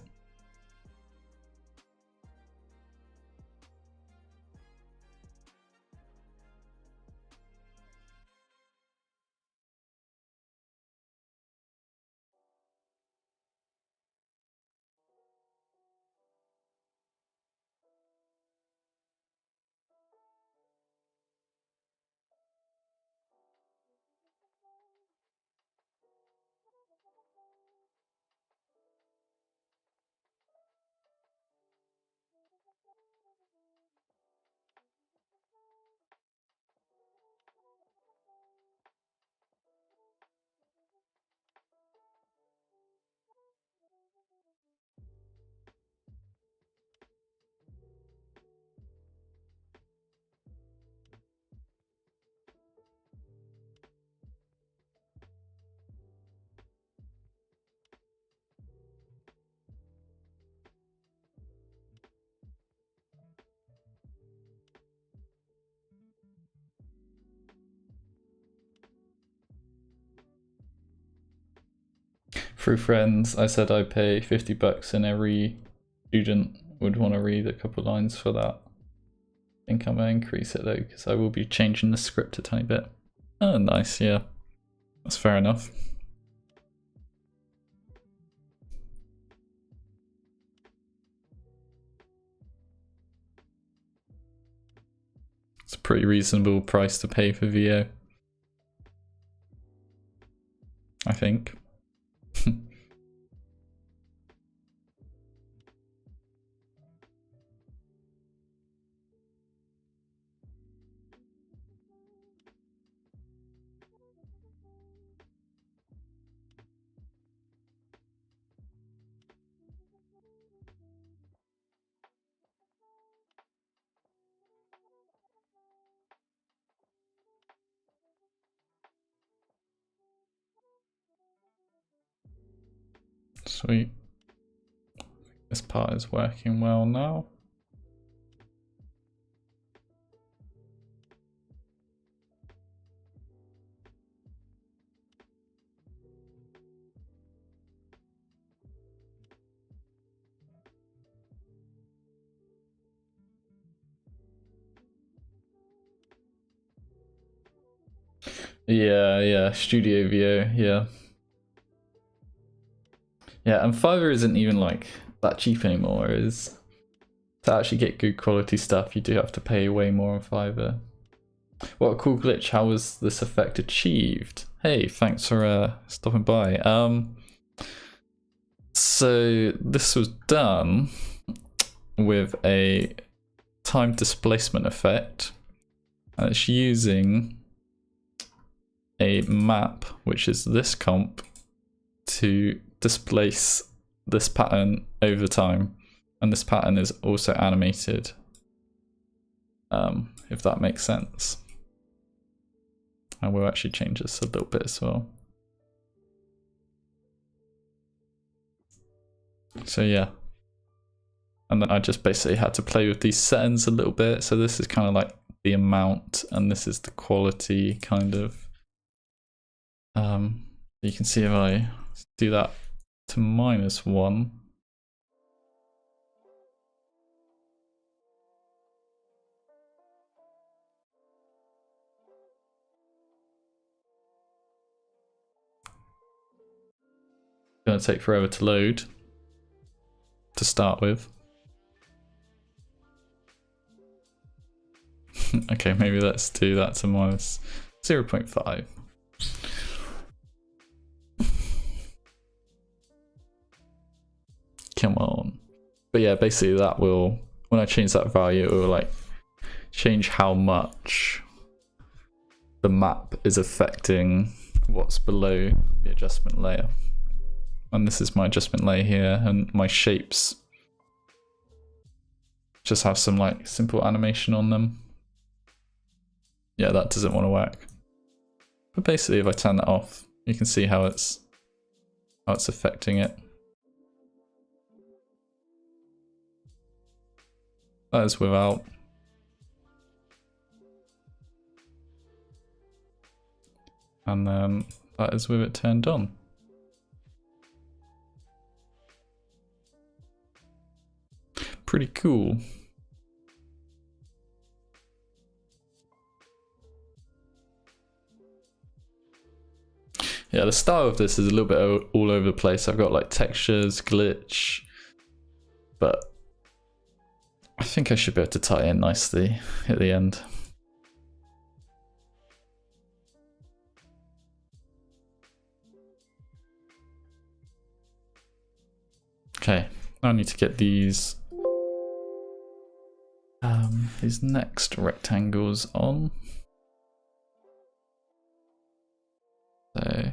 Through friends, I said I'd pay $50 and every student would want to read a couple lines for that. I think I'm going to increase it though, because I will be changing the script a tiny bit. Oh, nice, yeah. That's fair enough. It's a pretty reasonable price to pay for VO, I think. Sweet. This part is working well now. Yeah, Studio VO, yeah. Yeah, and Fiverr isn't even like that cheap anymore. Is to actually get good quality stuff, you do have to pay way more on Fiverr. What a cool glitch! How was this effect achieved? Hey, thanks for stopping by. So this was done with a time displacement effect, and it's using a map, which is this comp, to displace this pattern over time, and this pattern is also animated, if that makes sense. I will actually change this a little bit as well. So yeah. And then I just basically had to play with these settings a little bit. So this is kind of like the amount, and this is the quality kind of. You can see if I do that to -1. It's gonna take forever to load to start with. Okay, maybe let's do that to -0.5. Come on. But yeah, basically that will, when I change that value, it will like change how much the map is affecting what's below the adjustment layer. And this is my adjustment layer here, and my shapes just have some like simple animation on them. Yeah, that doesn't want to work. But basically if I turn that off, you can see how it's affecting it. That is without. And then that is with it turned on. Pretty cool. Yeah, the style of this is a little bit all over the place. I've got like textures, glitch, but I think I should be able to tie in nicely at the end. Okay, now I need to get these next rectangles on. So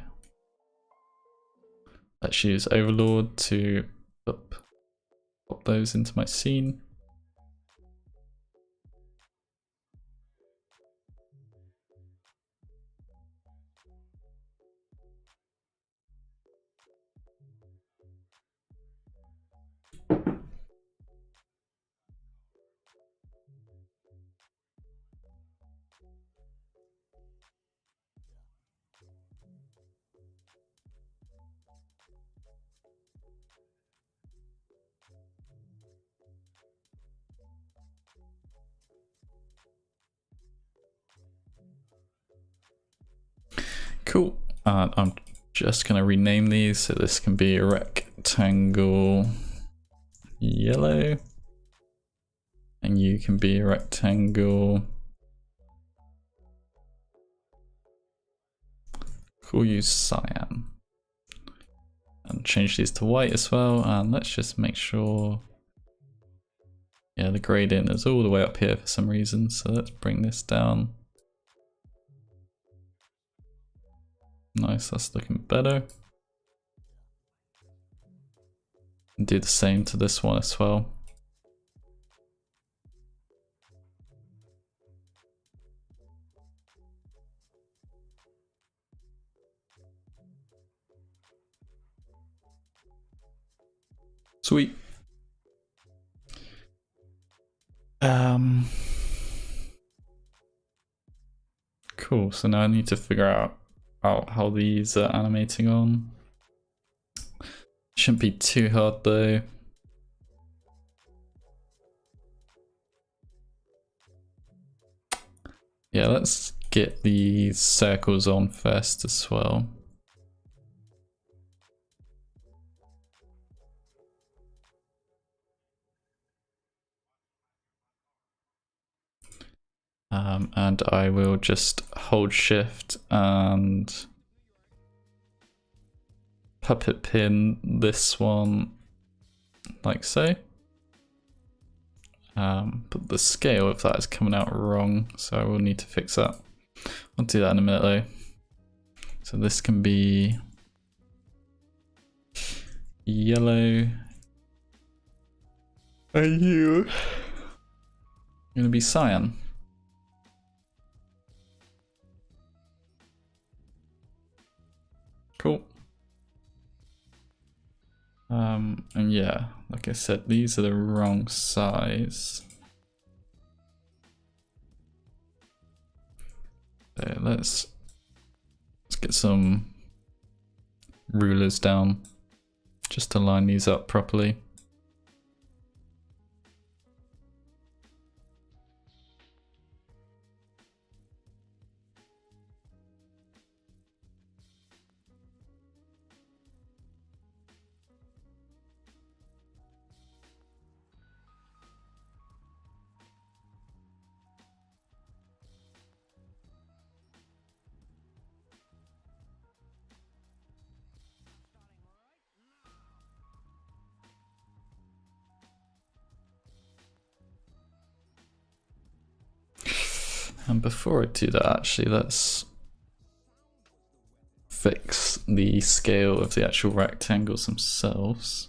let's use Overlord to pop those into my scene. Cool. I'm just going to rename these so this can be rectangle yellow, and you can be rectangle. Call you cyan, and change these to white as well. And let's just make sure, yeah, the gradient is all the way up here for some reason. So let's bring this down. Nice, that's looking better. And do the same to this one as well. Sweet. Cool, so now I need to figure out how these are animating on. Shouldn't be too hard though. Yeah, let's get these circles on first as well. And I will just hold shift and puppet pin this one like so. But the scale of that is coming out wrong, so I will need to fix that. I'll do that in a minute though. So this can be yellow, and you're gonna be cyan. Cool. And yeah, like I said, these are the wrong size. So let's get some rulers down just to line these up properly. And before I do that, actually, let's fix the scale of the actual rectangles themselves.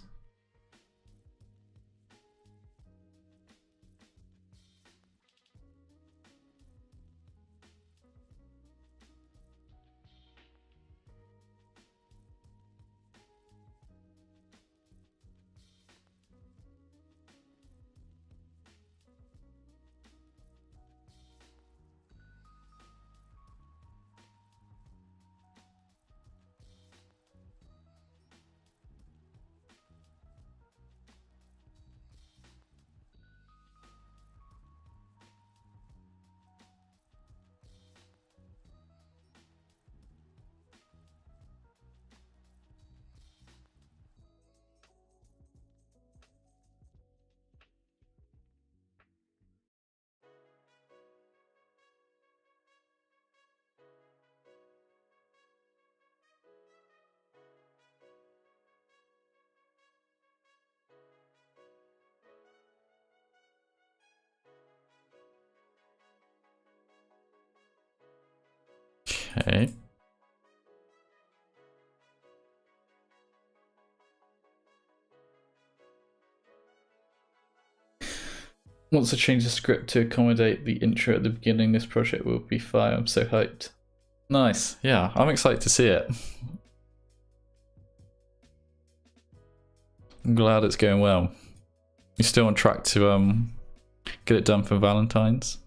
Okay. Once I change the script to accommodate the intro at the beginning, this project will be fire. I'm so hyped. Nice. Yeah, I'm excited to see it. I'm glad it's going well. You're still on track to get it done for Valentine's?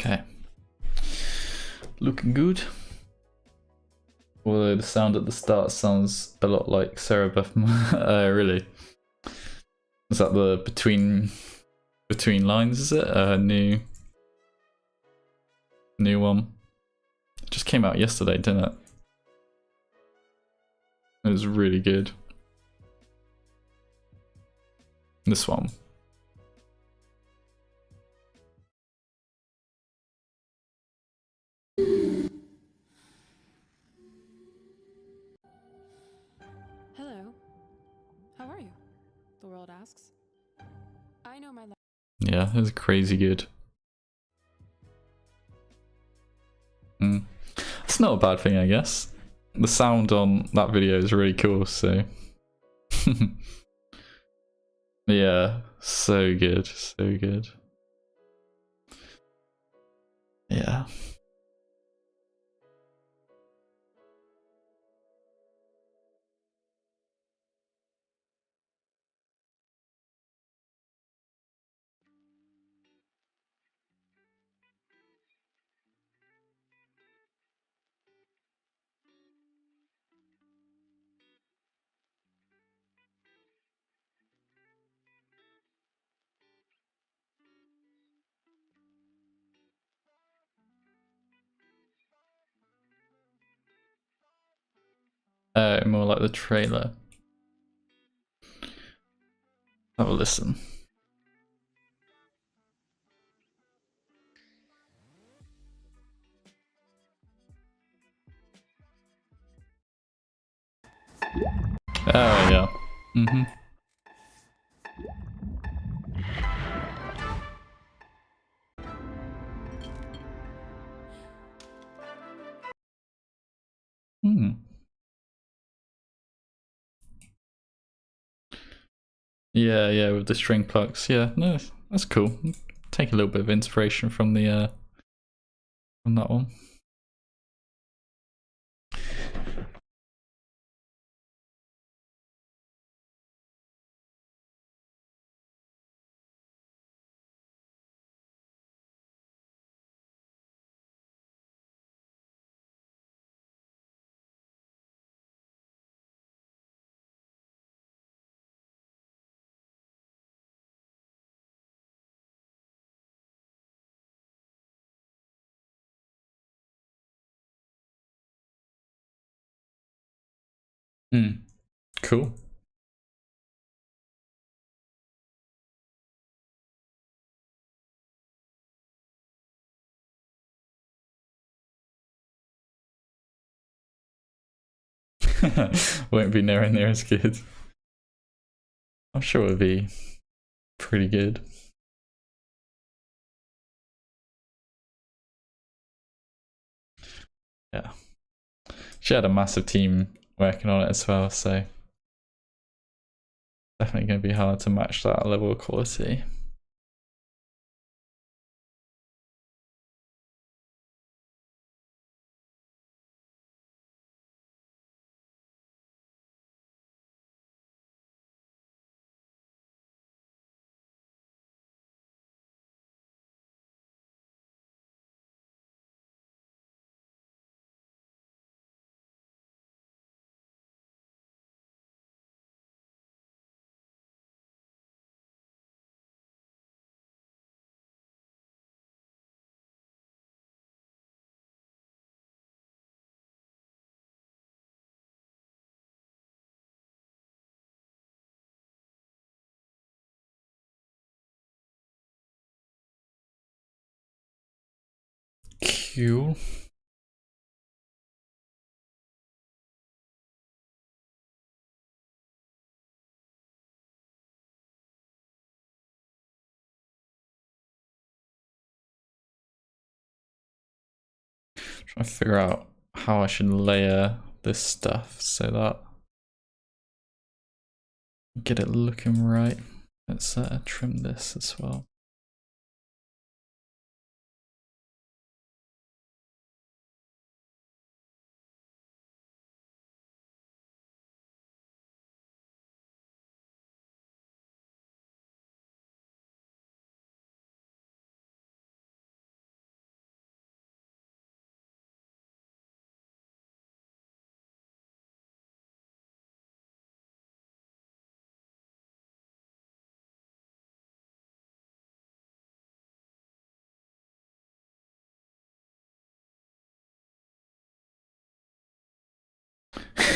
Okay. Looking good. Although the sound at the start sounds a lot like Sarah Beth. Really? Is that the between lines, is it? New one. It just came out yesterday, didn't it? It was really good. This one. Hello. How are you? The world asks. I know my life. Yeah, it's crazy good. It's not a bad thing, I guess. The sound on that video is really cool, so yeah, so good, so good. Yeah. More like the trailer. Have a listen. Oh yeah. Yeah, yeah, with the string plucks. Yeah, no, that's cool. Take a little bit of inspiration from the from that one. Cool. Won't be nowhere near as good. I'm sure it'll be pretty good. Yeah. She had a massive team working on it as well, so definitely going to be hard to match that level of quality. Cool. Trying to figure out how I should layer this stuff so that get it looking right. Let's trim this as well.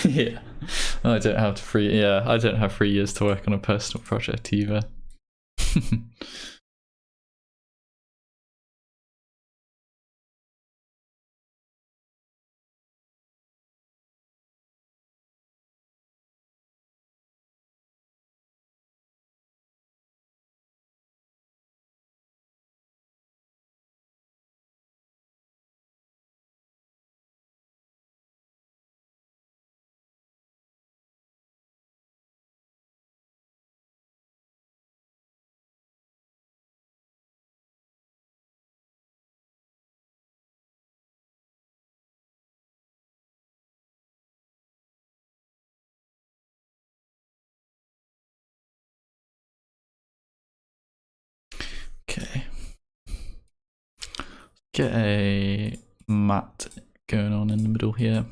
Yeah, I don't have 3 years to work on a personal project either. Okay. Get a mat going on in the middle here.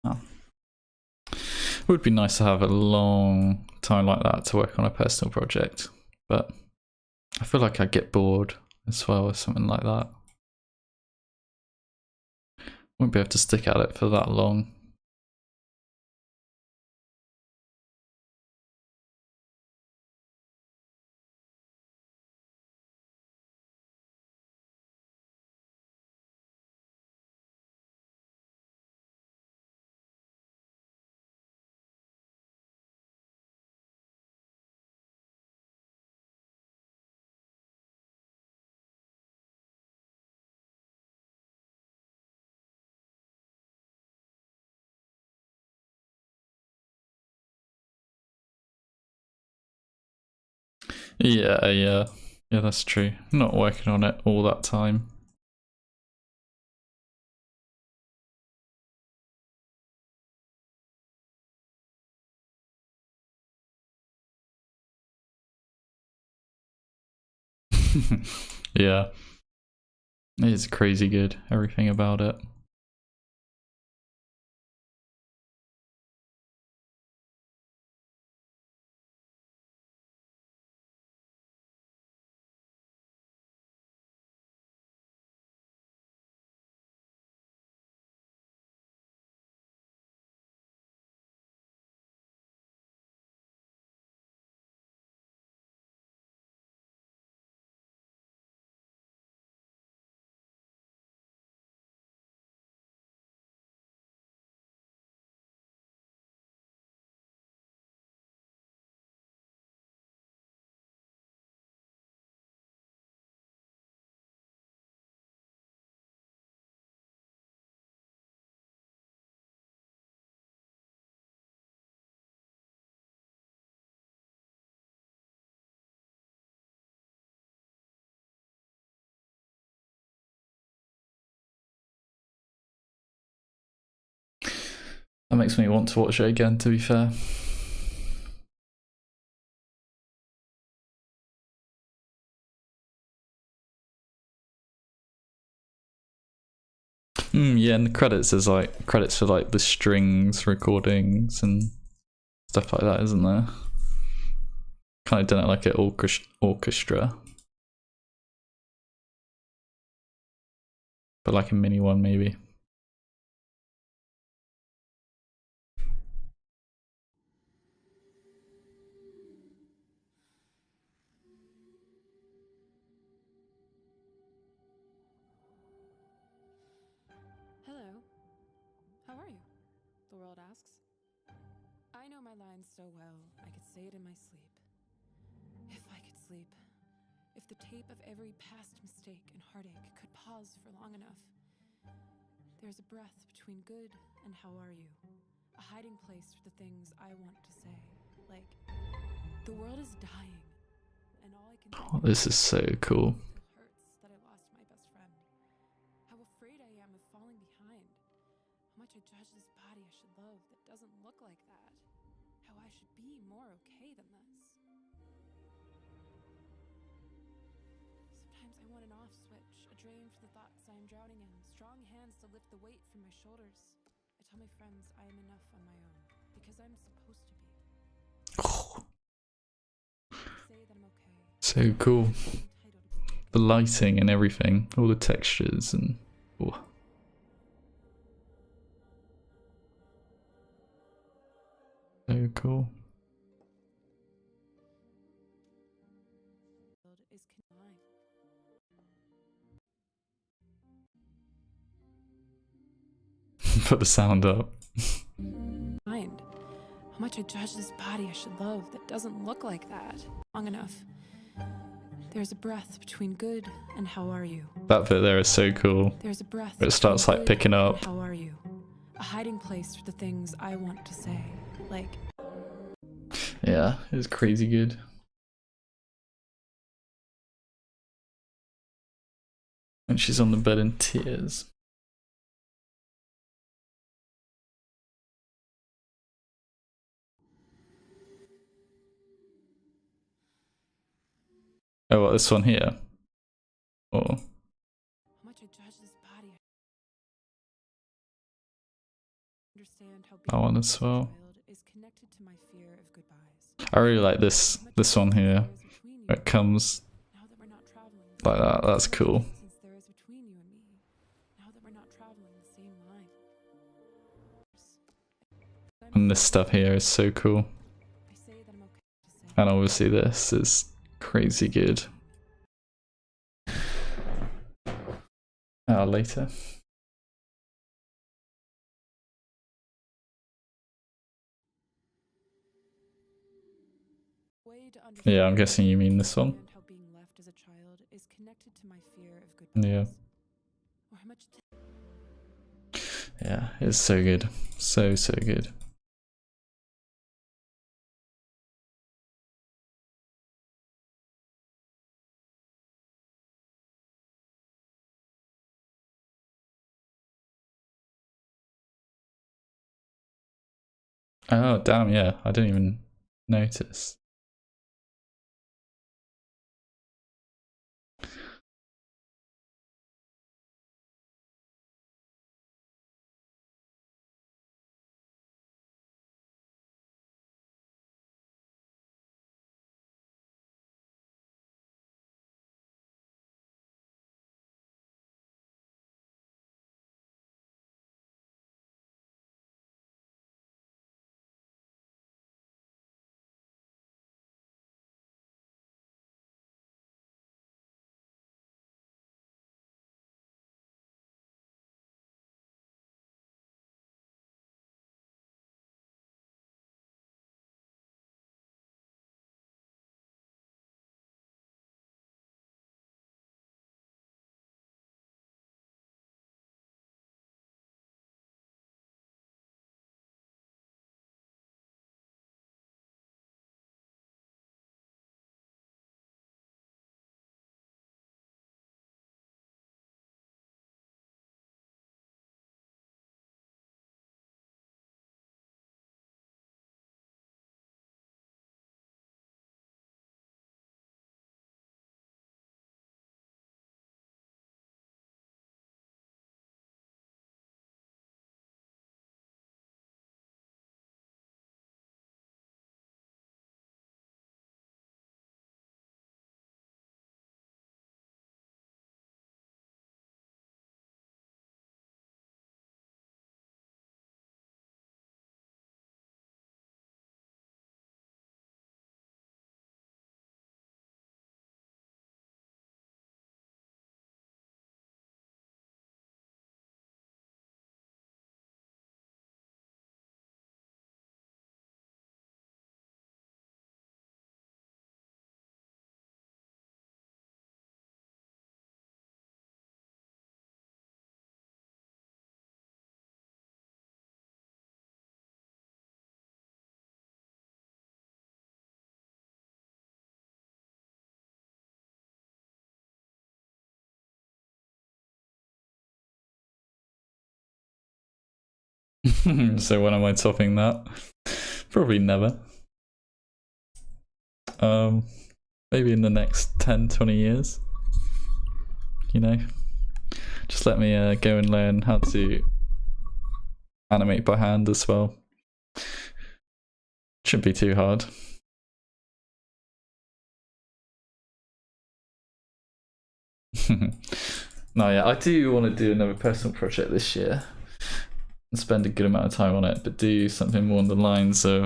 Oh. It would be nice to have a long time like that to work on a personal project, but I feel like I'd get bored as well with something like that. Wouldn't be able to stick at it for that long. Yeah, that's true. Not working on it all that time. Yeah, it is crazy good, everything about it. That makes me want to watch it again, to be fair. Yeah, and the credits is like credits for like the strings recordings and stuff like that, isn't there? Kind of done it like an orchestra, but like a mini one maybe. Hello. How are you? The world asks. I know my lines so well, I could say it in my sleep. If I could sleep. If the tape of every past mistake and heartache could pause for long enough. There's a breath between good and how are you. A hiding place for the things I want to say. Like, the world is dying. and all I can Oh, this is so cool. hurts that I lost my best friend. How afraid I am of falling behind. How much I judge this body I should love that doesn't look like that. How I should be more okay than this. Sometimes I want an off switch, a drain for the thoughts I am drowning in, strong hands to lift the weight from my shoulders. I tell my friends I am enough on my own, because I'm supposed to be. I say that I'm okay. So cool. I'm entitled to be broken. The lighting and everything, all the textures and oh. So cool. Is mine. Put the sound up. Mind. How much I judge this body I should love that doesn't look like that. Long enough. There's a breath between good and how are you. That bit there is so cool. There's a breath. It starts between like good picking up. and how are you? A hiding place for the things I want to say. Like, Yeah, it was crazy good. And she's on the bed in tears. Oh, what, this one here? Oh, how much I judge this body. Understand how that one being as well. a child is connected to my fear of goodbyes. I really like this one here. Where it comes Now that we're not traveling like that. That's cool. since there is between you and me. Now that we're not traveling the same line. And this stuff here is so cool. I say that I'm okay to say. And obviously this is crazy good. Later. Way to Yeah, I'm guessing you mean this one. understand how being left as a child is connected to my fear of goodbyes. Yeah. Or how much Yeah, it's so good. So good. Oh, damn, yeah. I didn't even notice. So when am I topping that? Probably never. Maybe in the next 10-20 years. You know? Just let me go and learn how to animate by hand as well. Shouldn't be too hard. No, yeah, I do want to do another personal project this year and spend a good amount of time on it, but do something more on the lines of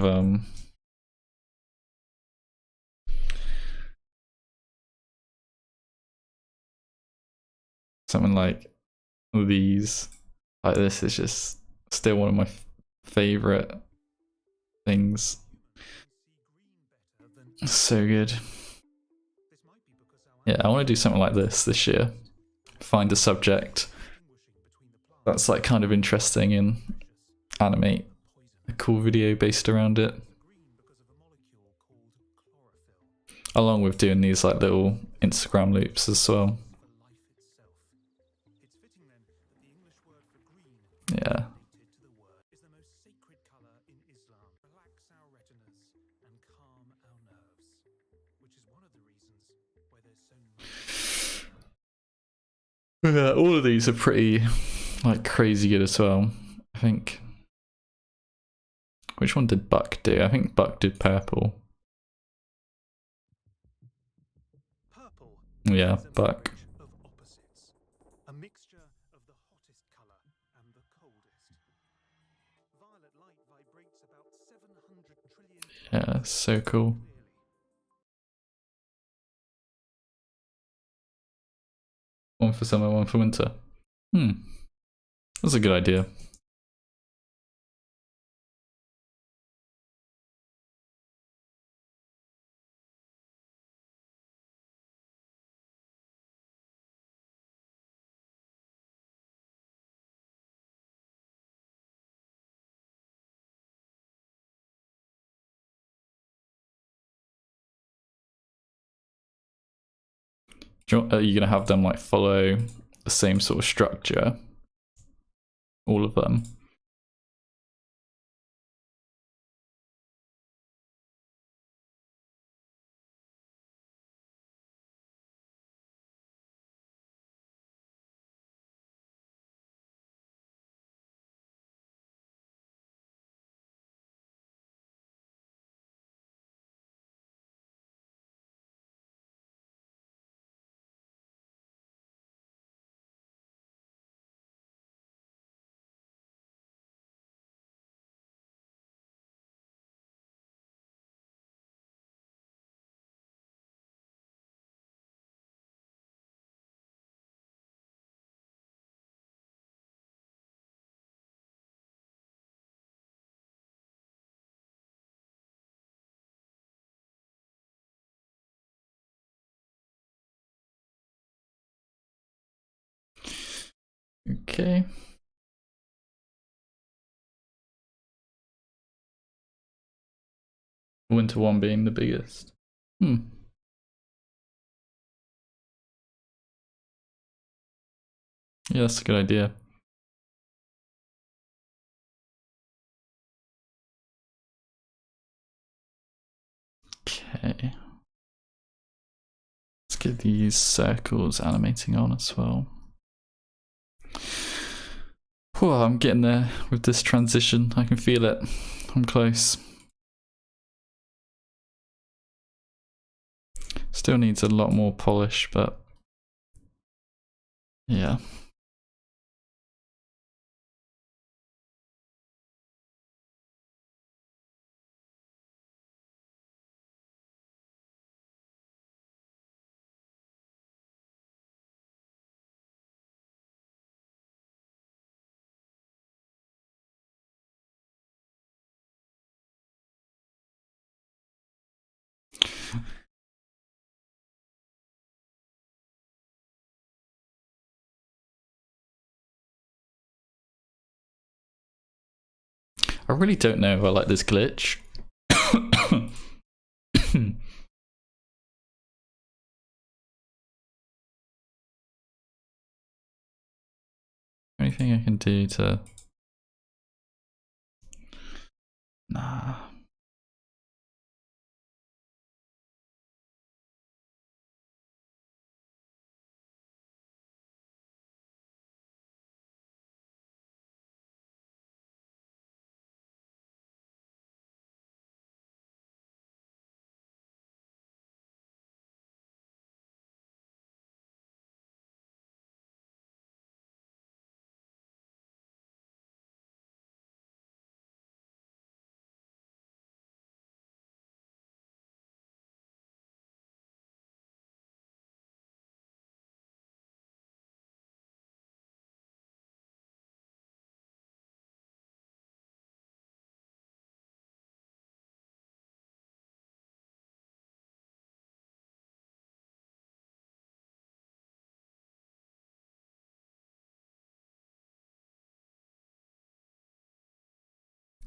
something like these. Like this is just still one of my favorite things. So good. Yeah, I want to do something like this year. Find a subject that's like kind of interesting and animate a cool video based around it. Along with doing these like little Instagram loops as well. Yeah. Yeah, all of these are pretty like crazy good as well. I think. Which one did Buck do? I think Buck did purple. Yeah, Buck. A mixture of the hottest color and the coldest. Violet light vibrates about 700 trillion. Yeah, so cool. One for summer, one for winter. That's a good idea. Are you gonna have them like follow the same sort of structure? All of them? Okay. Winter one being the biggest. Yeah, that's a good idea. Okay. Let's get these circles animating on as well. Whew, I'm getting there with this transition. I can feel it. I'm close. Still needs a lot more polish, but yeah. I really don't know if I like this glitch. Anything I can do to Nah.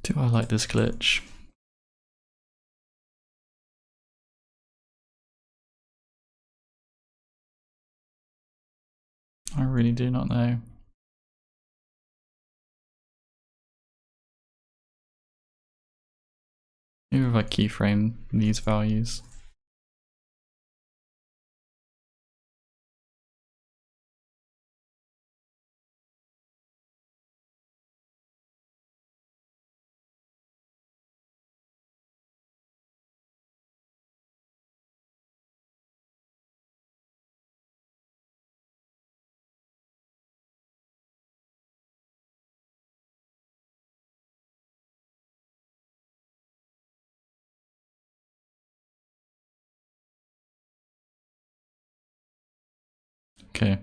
Do I like this glitch? I really do not know. Maybe if I keyframe these values. Okay.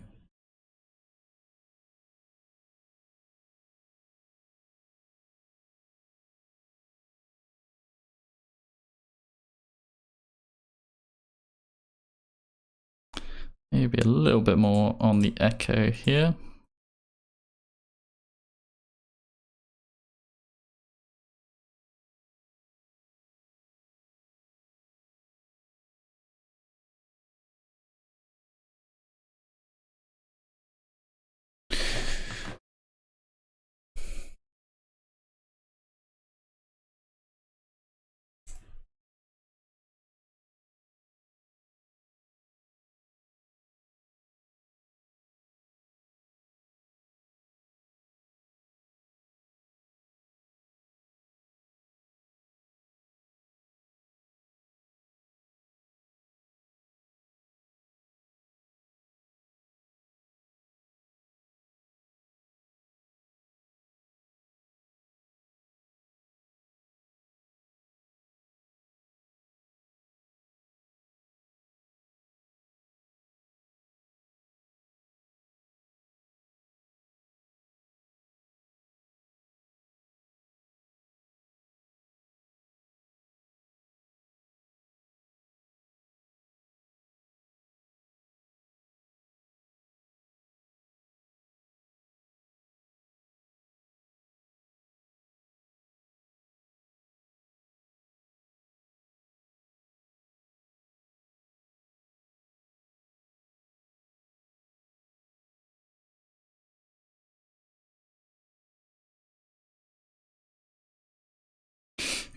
Maybe a little bit more on the echo here.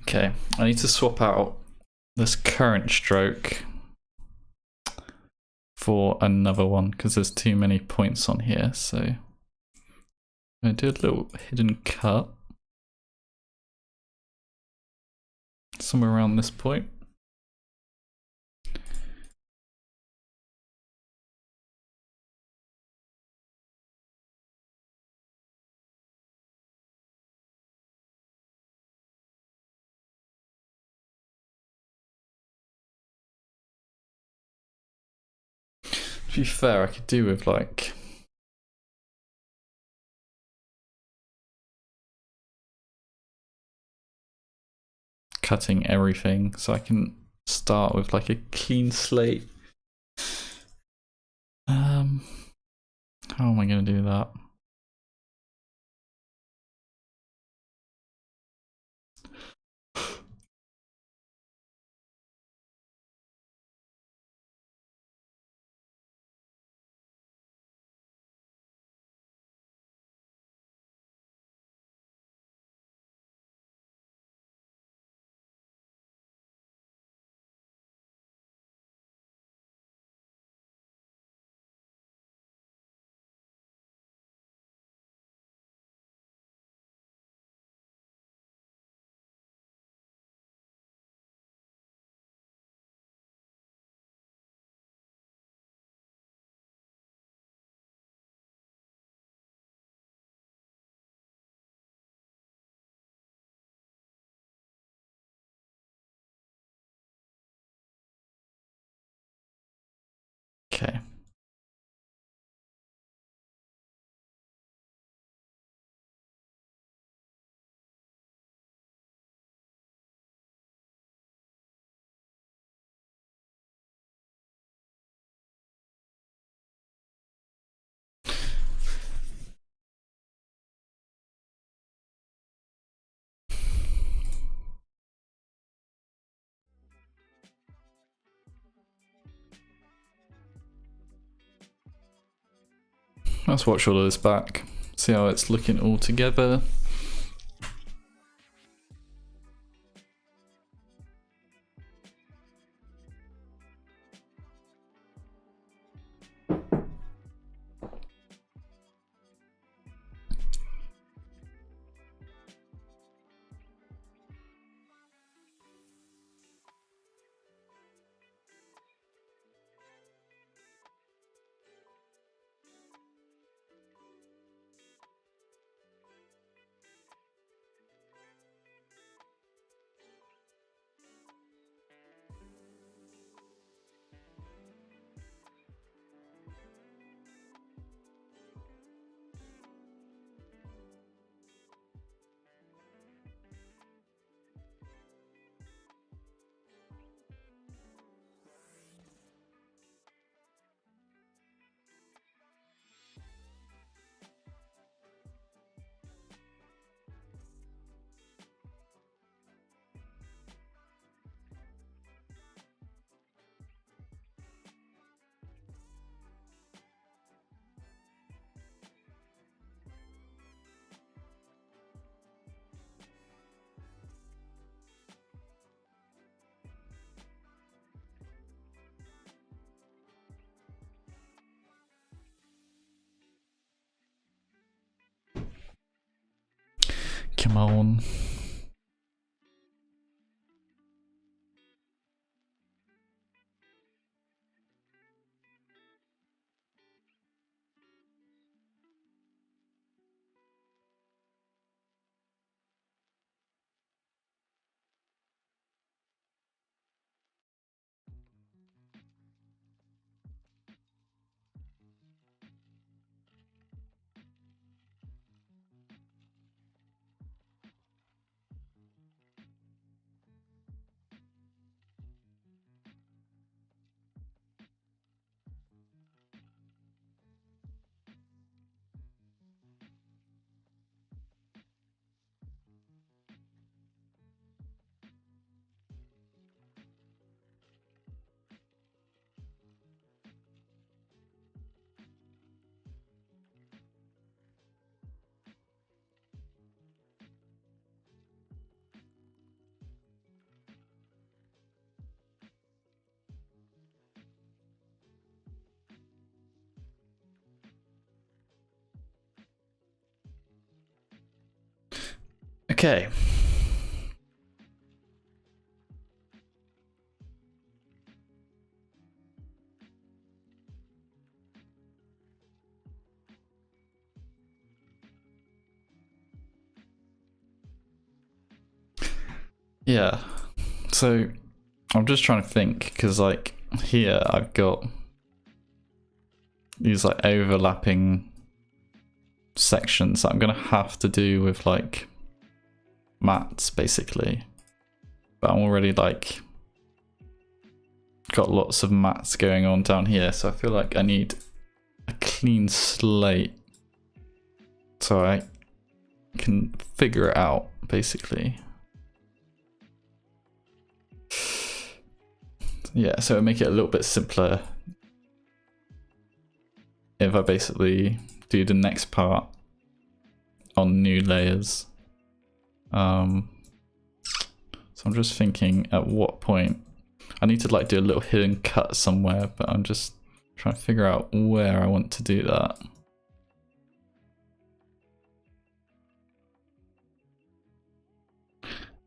Okay, I need to swap out this current stroke for another one because there's too many points on here. So I'm going to do a little hidden cut somewhere around this point. To be fair, I could do with like cutting everything so I can start with like a clean slate. How am I going to do that? let's watch all of this back, see how it's looking all together. Come on. Okay. Yeah, so I'm just trying to think, because like here I've got these like overlapping sections that I'm gonna have to do with like mats basically, but I'm already like got lots of mats going on down here, so I feel like I need a clean slate so I can figure it out basically. Yeah, so it'll make it a little bit simpler if I basically do the next part on new layers. So I'm just thinking at what point I need to like do a little hidden cut somewhere, but I'm just trying to figure out where I want to do that.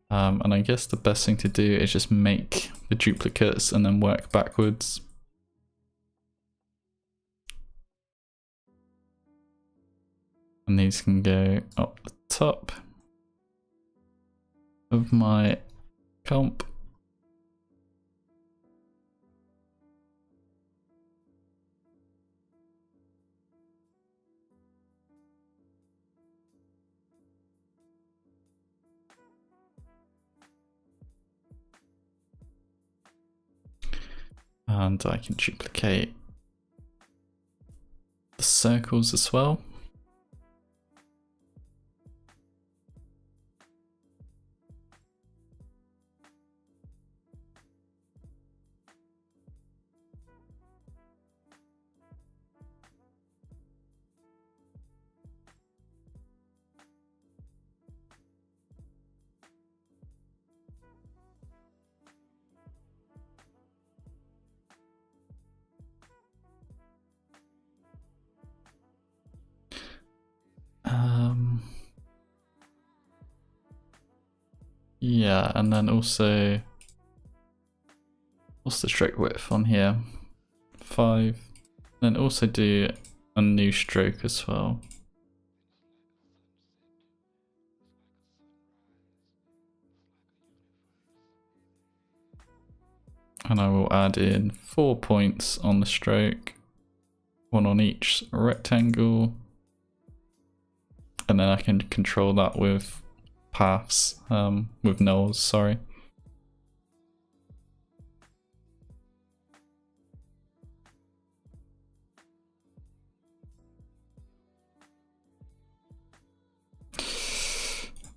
And I guess the best thing to do is just make the duplicates and then work backwards. And these can go up the top of my comp. And I can duplicate the circles as well. Yeah, and then also, what's the stroke width on here? 5. Then also do a new stroke as well. And I will add in 4 points on the stroke, 1 on each rectangle. And then I can control that with paths, with nulls, sorry.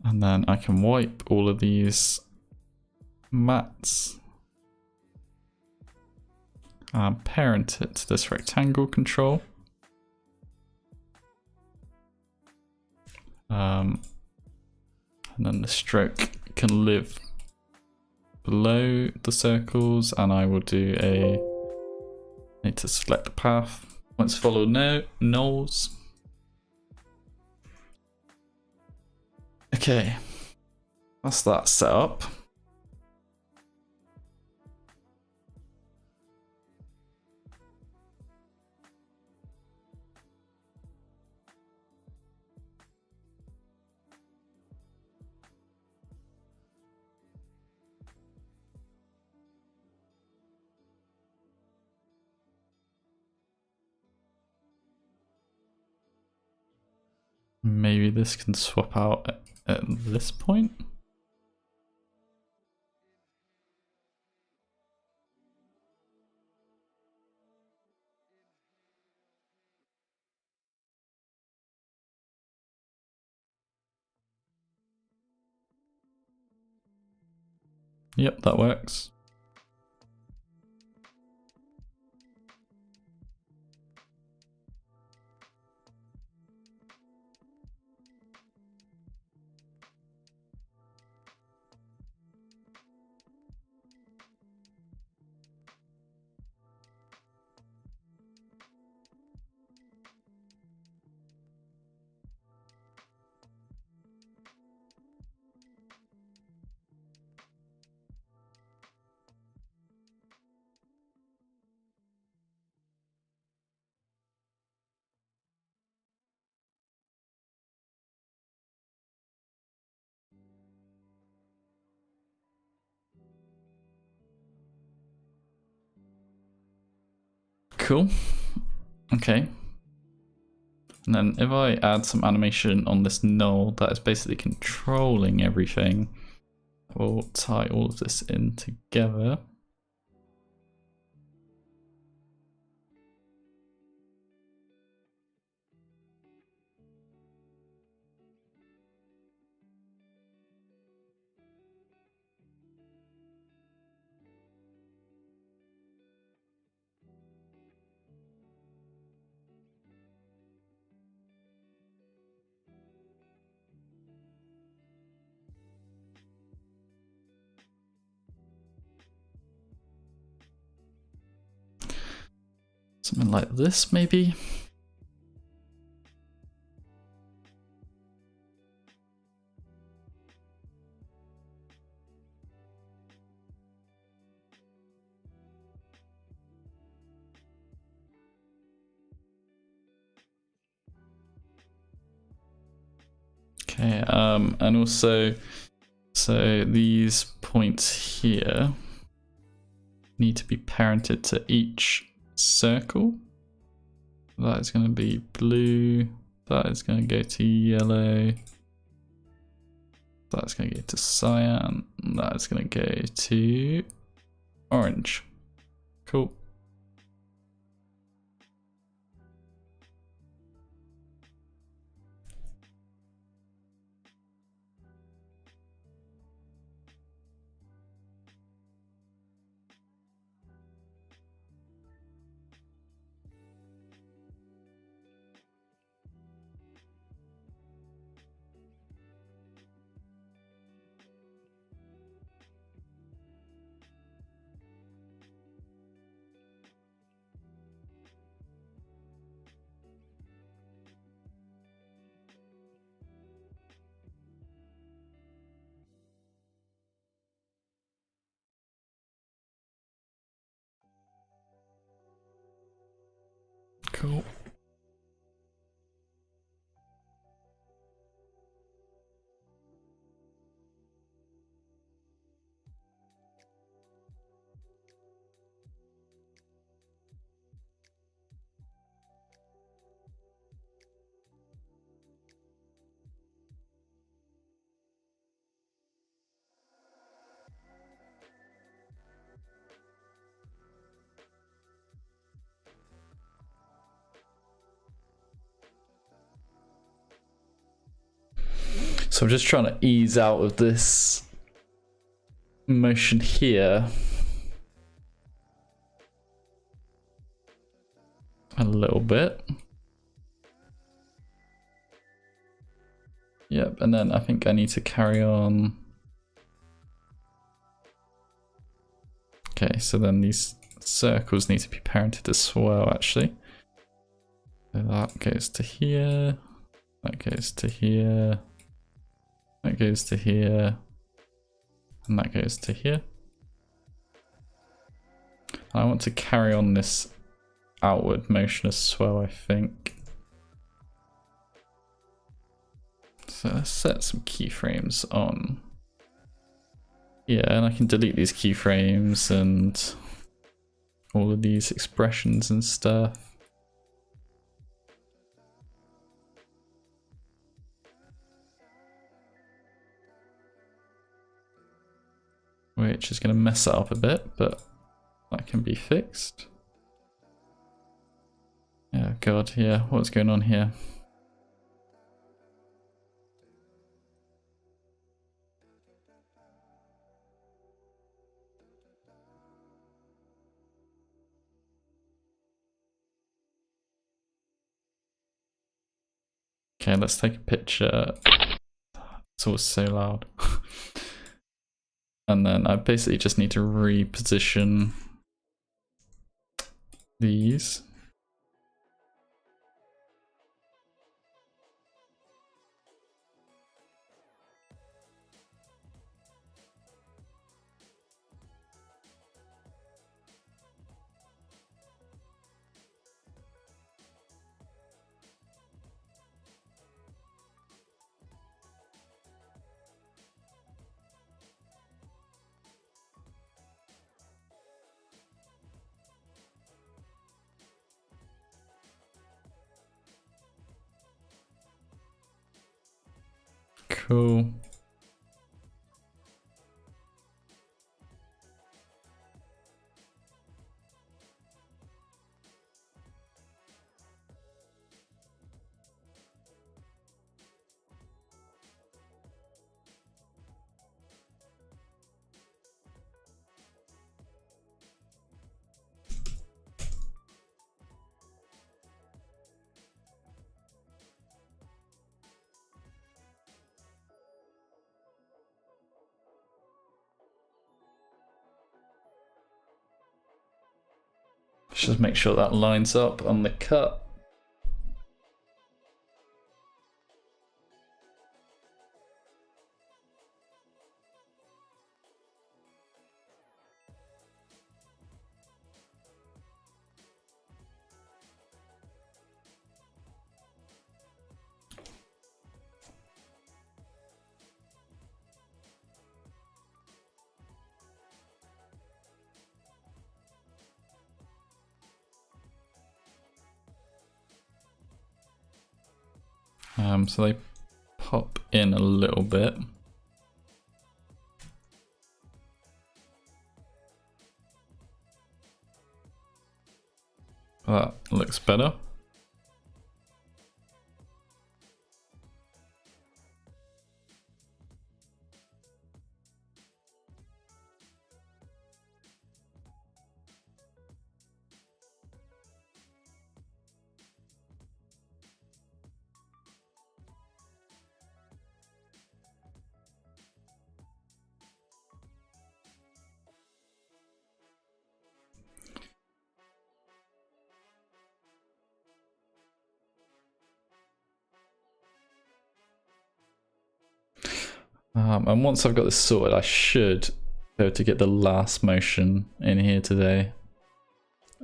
And then I can wipe all of these mats and parent it to this rectangle control. And then the stroke can live below the circles, and I will do need to select the path. Once follow nulls. Okay, that's that set up. Maybe this can swap out at this point. Yep, that works. Cool. Okay. And then if I add some animation on this null that is basically controlling everything, we'll tie all of this in together. Something like this, maybe? Okay, and also, so these points here need to be parented to each circle. That is going to be blue, that is going to go to yellow, that's going to go to cyan, and that is going to go to orange. Cool. Cool. So I'm just trying to ease out of this motion here a little bit. Yep, and then I think I need to carry on. Okay, so then these circles need to be parented as well, actually. So that goes to here, that goes to here, that goes to here, and that goes to here. I want to carry on this outward motion as well, I think. So let's set some keyframes on. Yeah, and I can delete these keyframes and all of these expressions and stuff. Which is going to mess it up a bit, but that can be fixed. Oh god, yeah, what's going on here? Okay, let's take a picture. It's all so loud. And then I basically just need to reposition these. Cool. Just make sure that lines up on the cut. So they pop in a little bit. That looks better. And once I've got this sorted, I should be able to get the last motion in here today.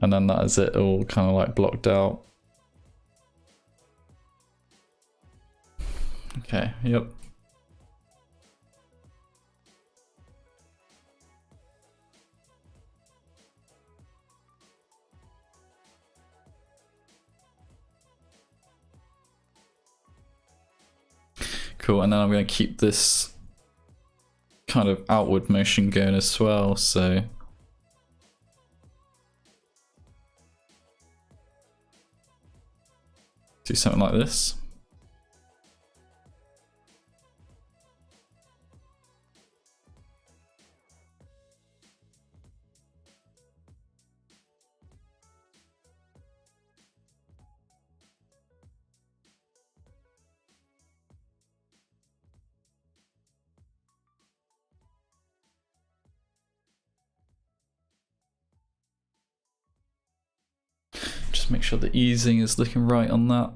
And then that is it all kind of like blocked out. Okay, yep. Cool, and then I'm going to keep this kind of outward motion going as well, so do something like this. Just make sure the easing is looking right on that.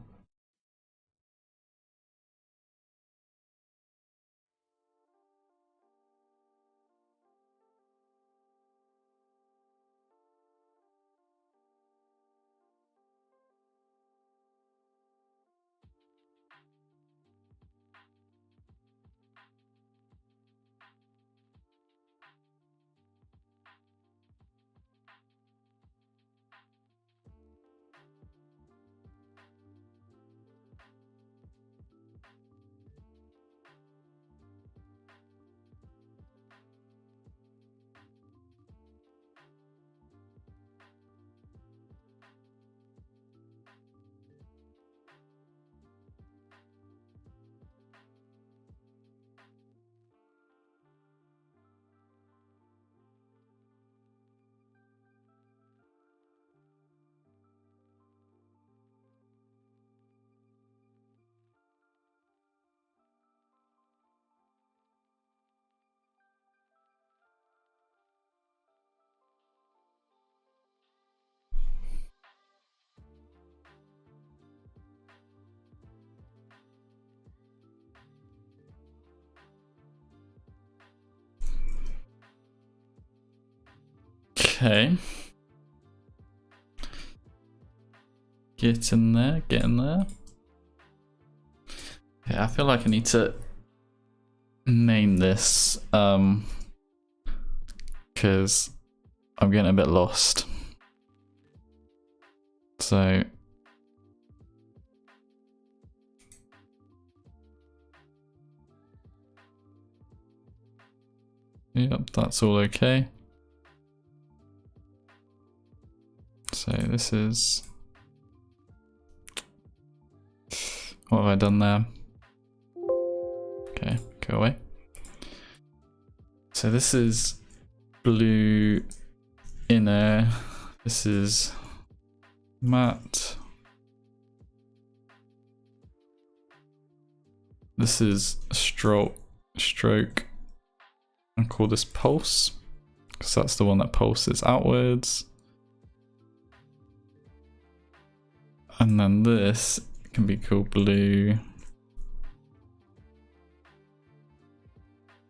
Okay. Get in there, get in there. Yeah, I feel like I need to name this, because I'm getting a bit lost. So yep, that's all okay. So this is, what have I done there? Okay, go away. So this is blue inner, this is matte, this is stroke, and call this pulse, because that's the one that pulses outwards. And then this can be called blue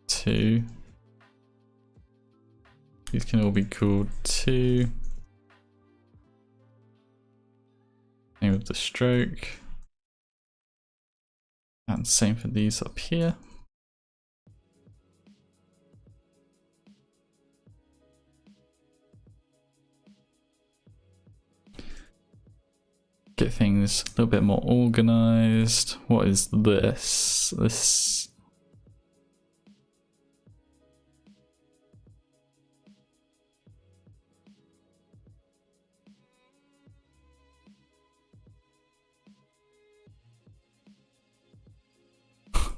2. These can all be called 2. Same with the stroke. And same for these up here. Get things a little bit more organized. What is this? This.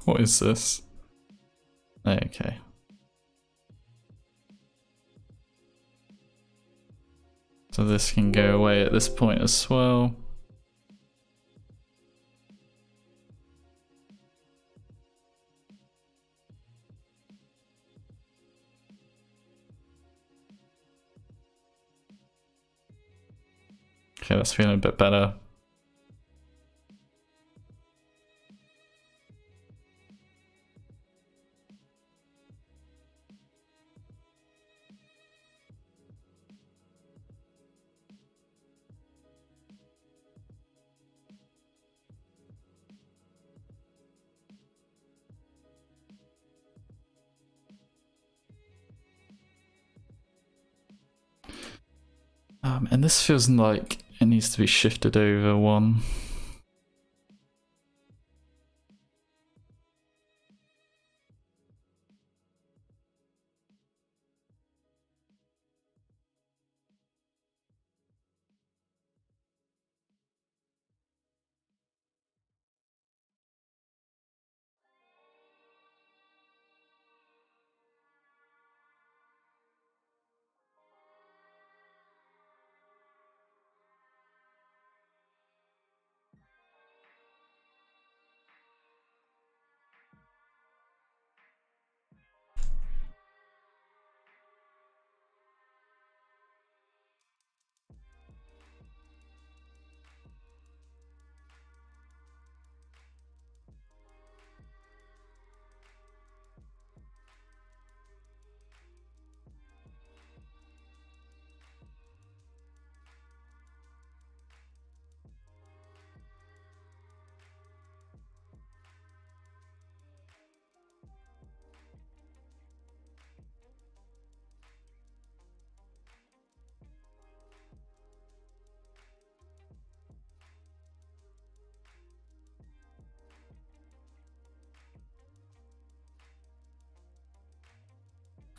What is this? Okay. So this can go away at this point as well. Okay, that's feeling a bit better. And this feels like it needs to be shifted over one.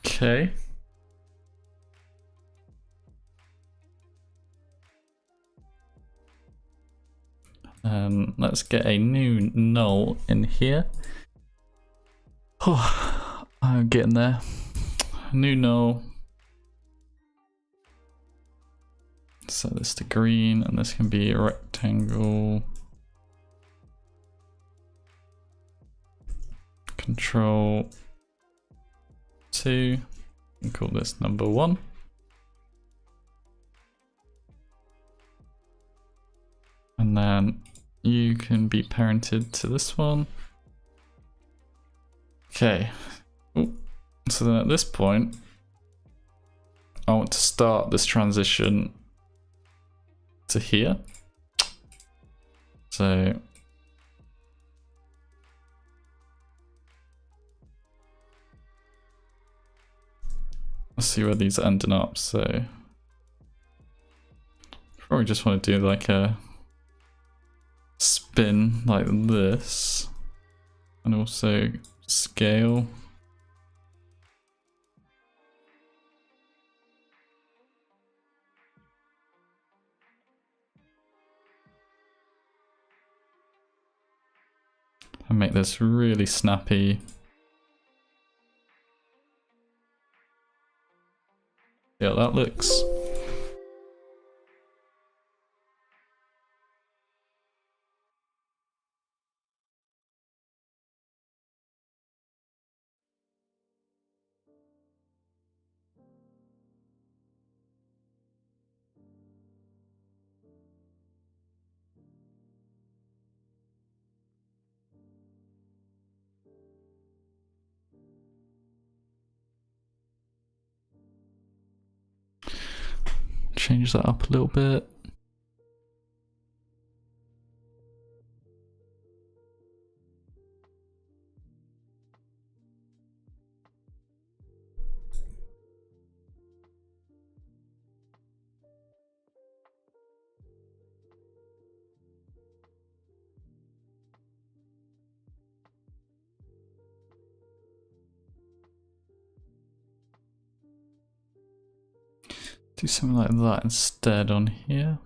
Okay. Let's get a new null in here. Oh, I'm getting there. New null. Set this to green, and this can be a rectangle. Control 2. And call this number 1. And then you can be parented to this one. Okay. Ooh. So then at this point, I want to start this transition to here. So let's see where these are ending up. So probably just want to do like a spin like this, and also scale. And make this really snappy. Yeah, that looks. Change that up a little bit. Do something like that instead on here.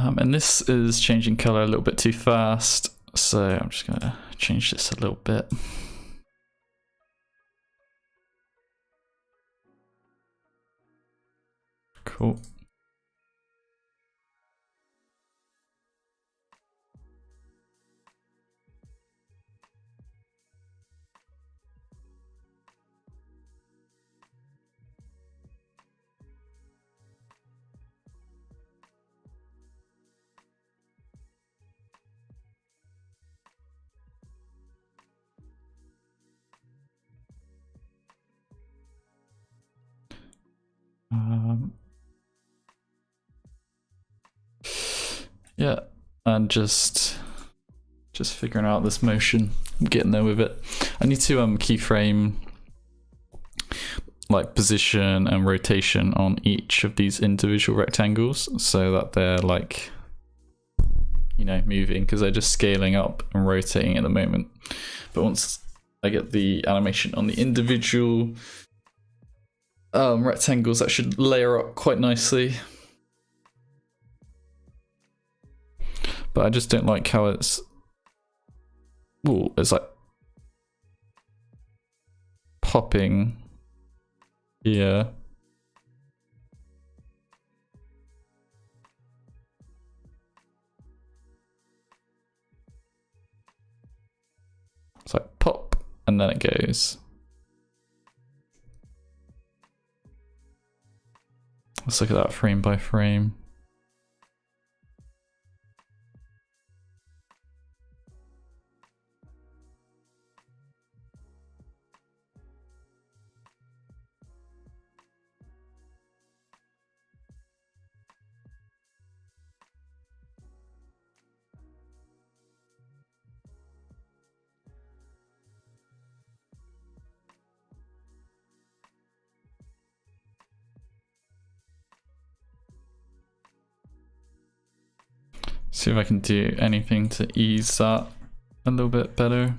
And this is changing color a little bit too fast, so I'm just gonna change this a little bit. Cool. Yeah, and just figuring out this motion. I'm getting there with it. I need to keyframe like position and rotation on each of these individual rectangles so that they're like, you know, moving, because they're just scaling up and rotating at the moment. But once I get the animation on the individual rectangles, that should layer up quite nicely. But I just don't like how it's like popping here. It's like pop and then it goes. Let's look at that frame by frame. See if I can do anything to ease that a little bit better.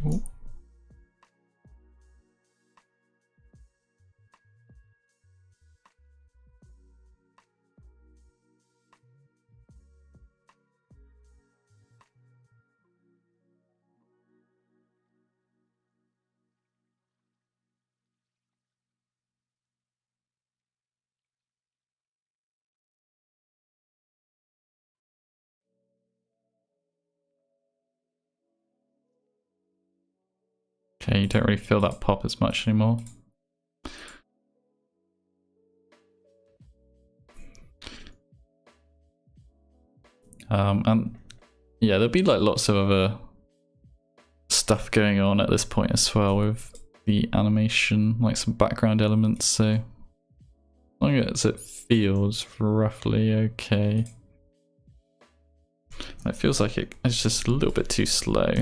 Ooh. Okay, you don't really feel that pop as much anymore. And yeah, there'll be like lots of other stuff going on at this point as well with the animation, like some background elements, so as long as it feels roughly okay. It feels like it's just a little bit too slow.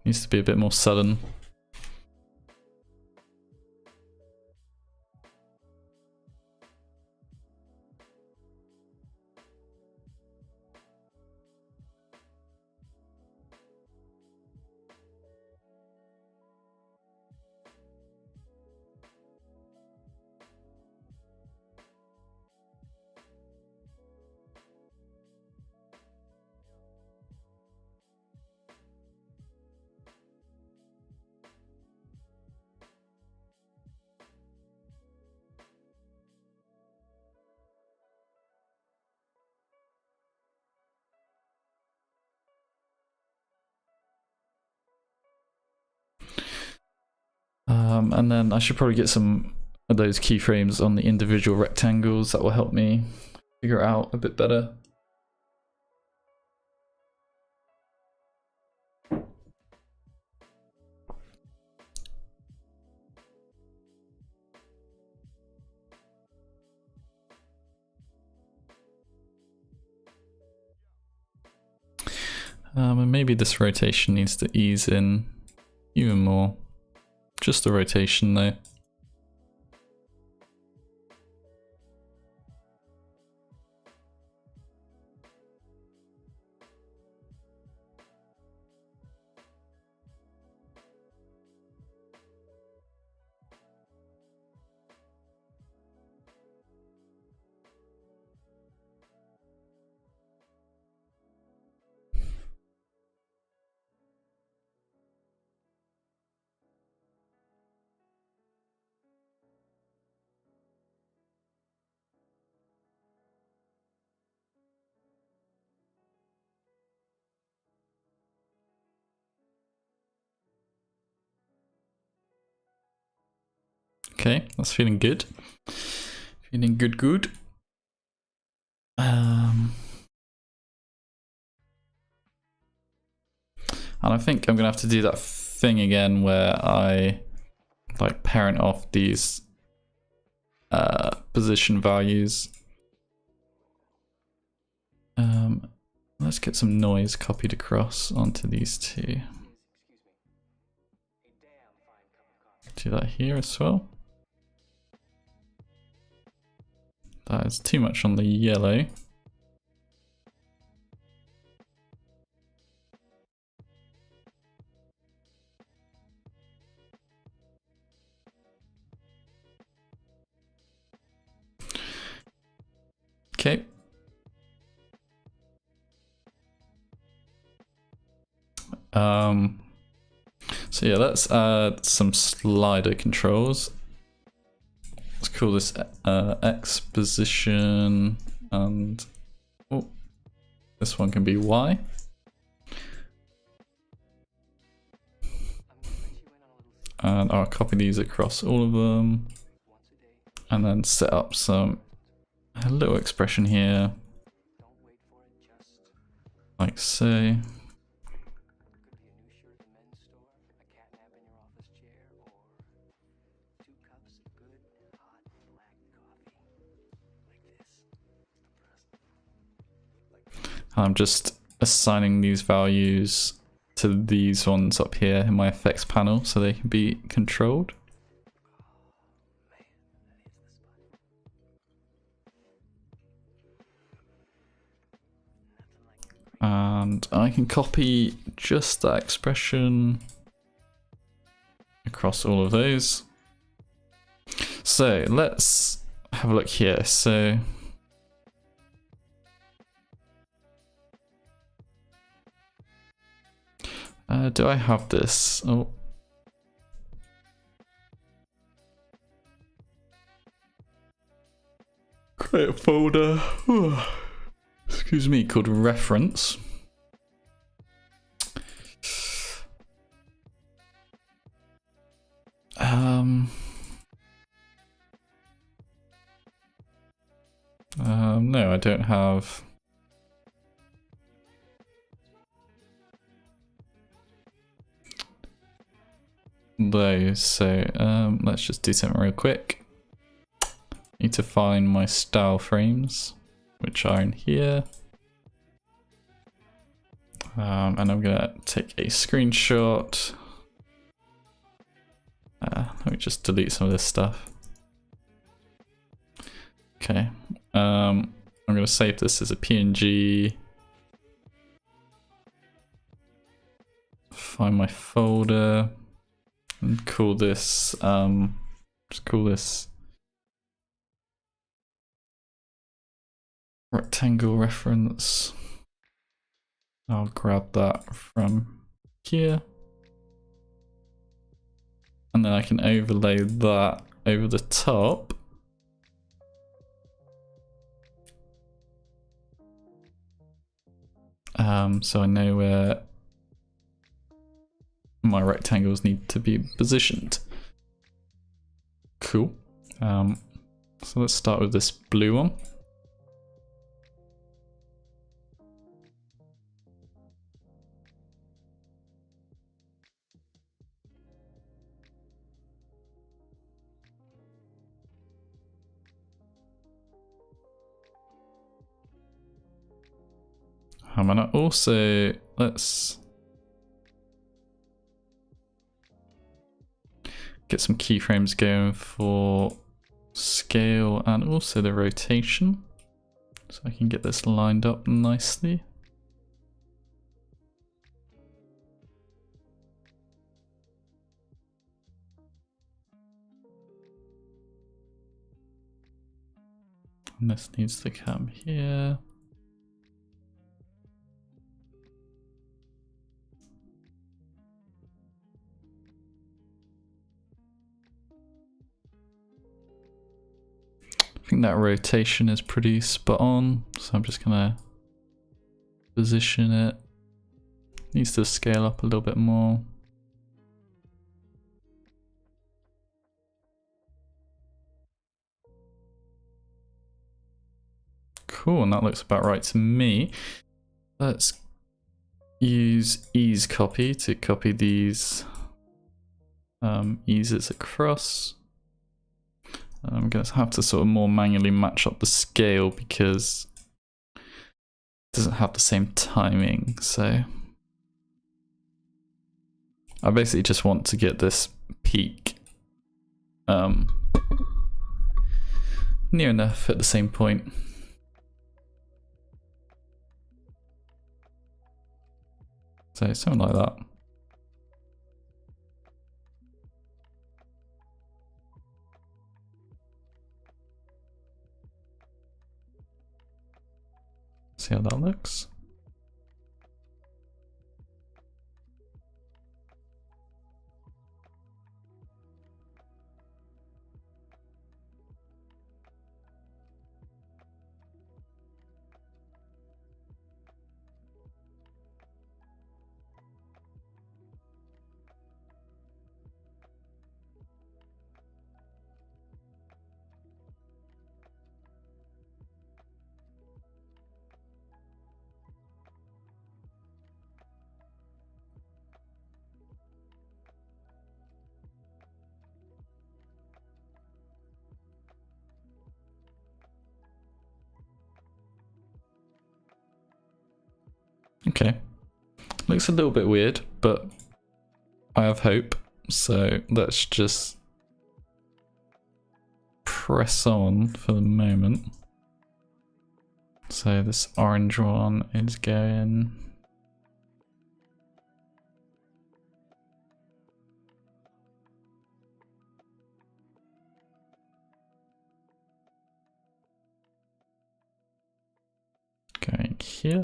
Needs to be a bit more sudden. And then I should probably get some of those keyframes on the individual rectangles. That will help me figure it out a bit better. And maybe this rotation needs to ease in even more. Just the rotation though. Okay, that's feeling good. Feeling good, good. And I think I'm gonna have to do that thing again where I like parent off these position values. Let's get some noise copied across onto these two. Do that here as well. That is too much on the yellow. Okay. So yeah, let's add some slider controls. Let's call this X position, and oh, this one can be Y. And I'll copy these across all of them, and then set up a little expression here, like so. I'm just assigning these values to these ones up here in my effects panel so they can be controlled. And I can copy just that expression across all of those. So let's have a look here. So do I have this? Oh. Create a folder. Excuse me, called reference. No, I don't have. Those, so let's just do something real quick. Need to find my style frames, which are in here. And I'm gonna take a screenshot. Let me just delete some of this stuff. Okay, I'm gonna save this as a PNG. Find my folder and call this, just call this rectangle reference. I'll grab that from here. And then I can overlay that over the top. So I know where my rectangles need to be positioned. Cool. So let's start with this blue one. And I also, let's get some keyframes going for scale and also the rotation, so I can get this lined up nicely. And this needs to come here. I think that rotation is pretty spot on, so I'm just gonna position it. Needs to scale up a little bit more. Cool, and that looks about right to me. Let's use ease copy to copy these eases across. I'm going to have to sort of more manually match up the scale because it doesn't have the same timing, so I basically just want to get this peak near enough at the same point. So something like that. See how that looks. Okay, looks a little bit weird, but I have hope, so let's just press on for the moment. So this orange one is going here.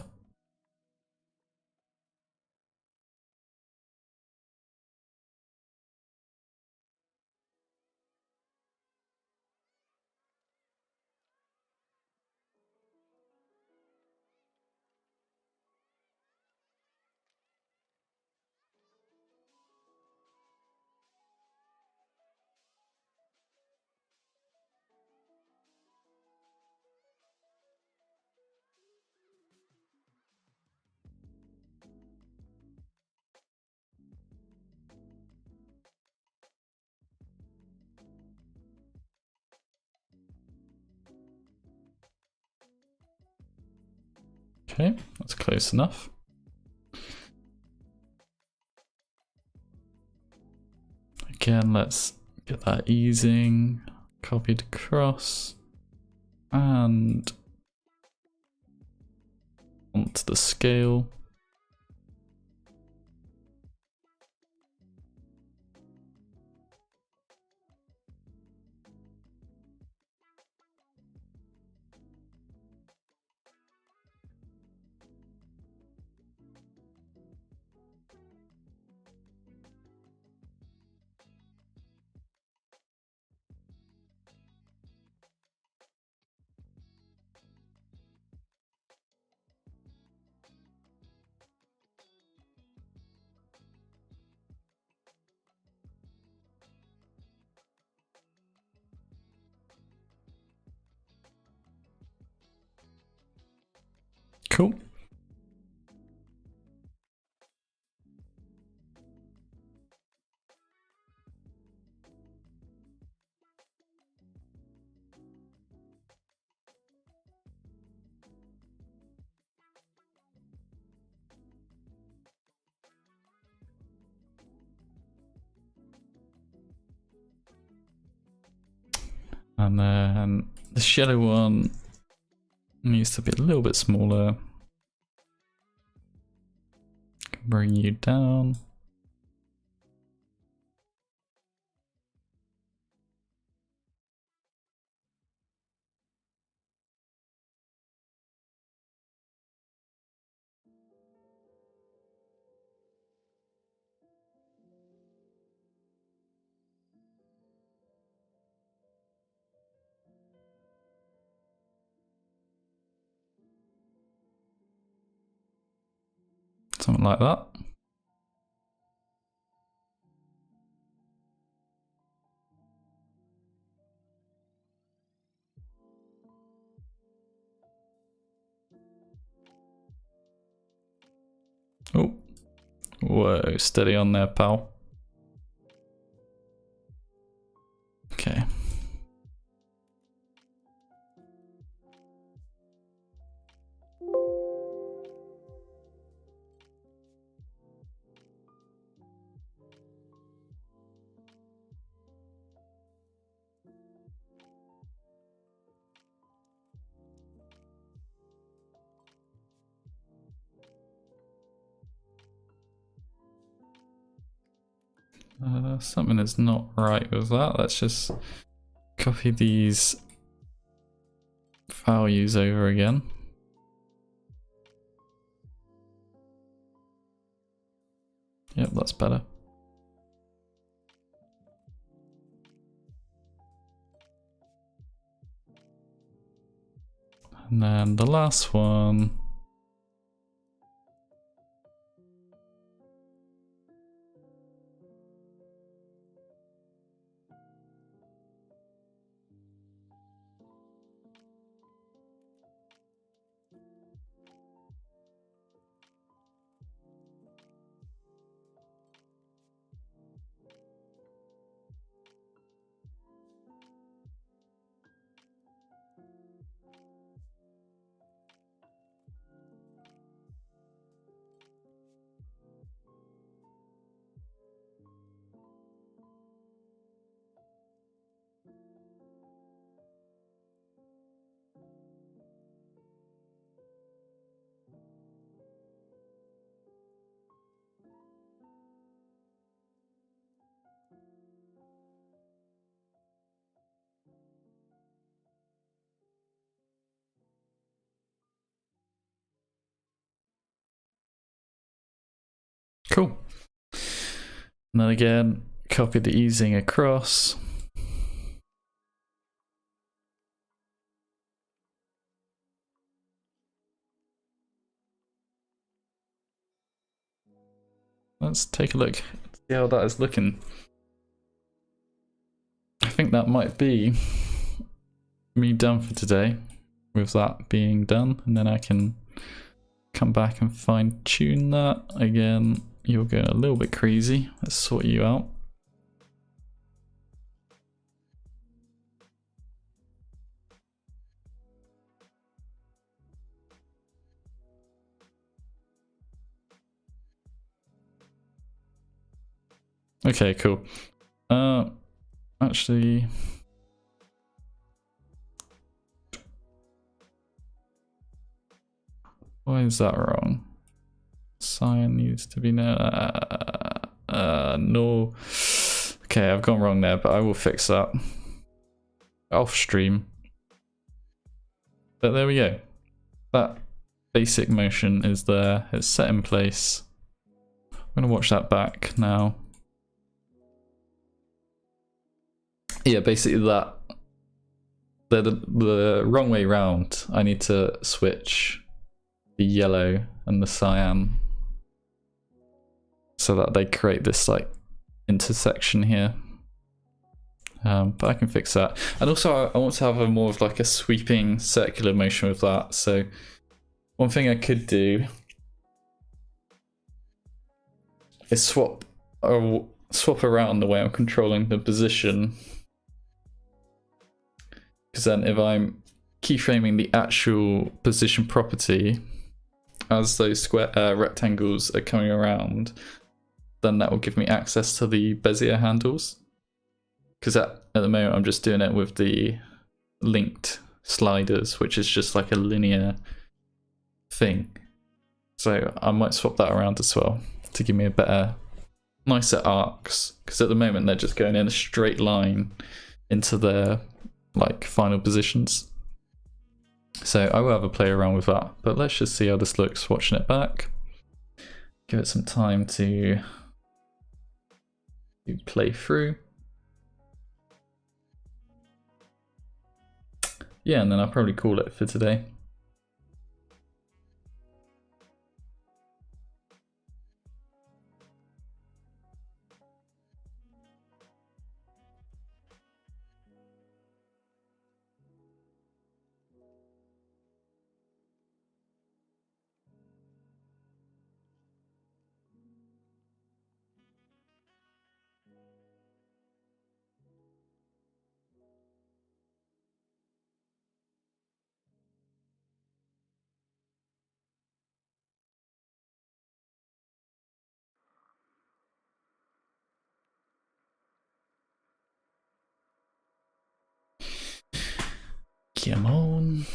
Okay, that's close enough. Again, let's get that easing copied across and onto the scale. Cool. And then the shadow one needs to be a little bit smaller. Bring you down. Something like that. Oh, whoa, steady on there, pal. Okay. Something is not right with that. Let's just copy these values over again. Yep, that's better. And then the last one. Cool. And then again, copy the easing across. Let's take a look, see how that is looking. I think that might be me done for today with that being done, and then I can come back and fine tune that. Again, you're going a little bit crazy. Let's sort you out. Okay, cool. Actually, why is that wrong? Cyan needs to be no. Okay, I've gone wrong there, but I will fix that off stream. But there we go. That basic motion is there. It's set in place. I'm gonna watch that back now. Yeah, basically that. The wrong way round. I need to switch the yellow and the cyan so that they create this like intersection here. But I can fix that. And also I want to have a more of like a sweeping circular motion with that. So one thing I could do is swap around the way I'm controlling the position. Because then if I'm keyframing the actual position property as those square rectangles are coming around, then that will give me access to the Bezier handles. Because at the moment I'm just doing it with the linked sliders, which is just like a linear thing. So I might swap that around as well to give me a better, nicer arcs, because at the moment they're just going in a straight line into their like final positions. So I will have a play around with that, but let's just see how this looks watching it back. Give it some time to play through. Yeah, and then I'll probably call it for today. Come on.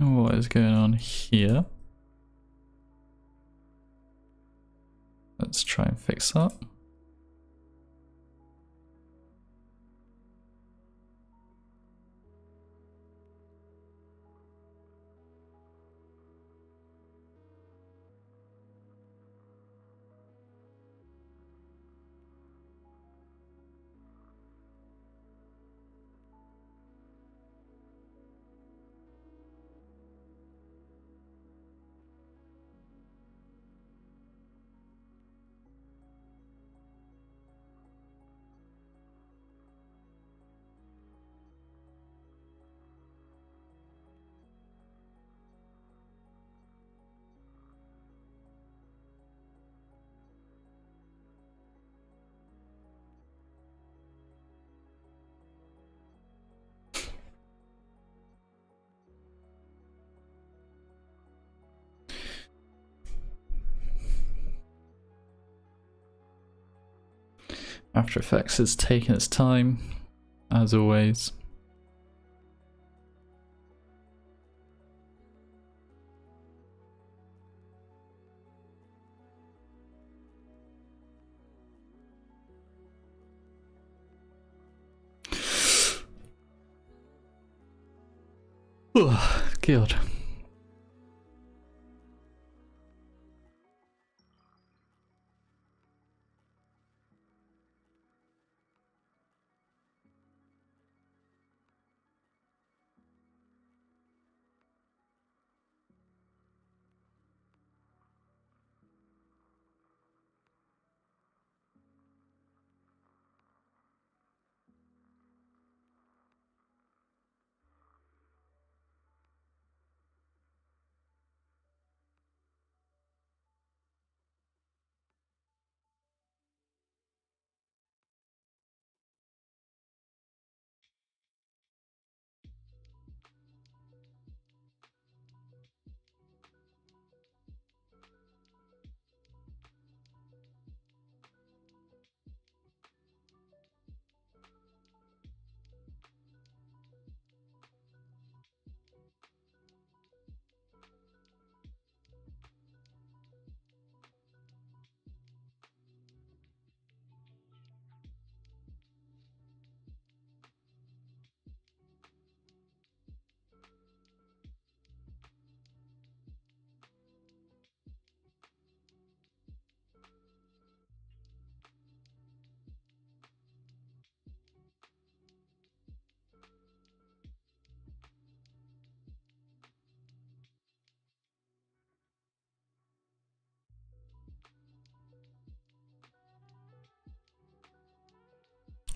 What is going on here? Let's try and fix that. After Effects has taken its time, as always. Oh, God.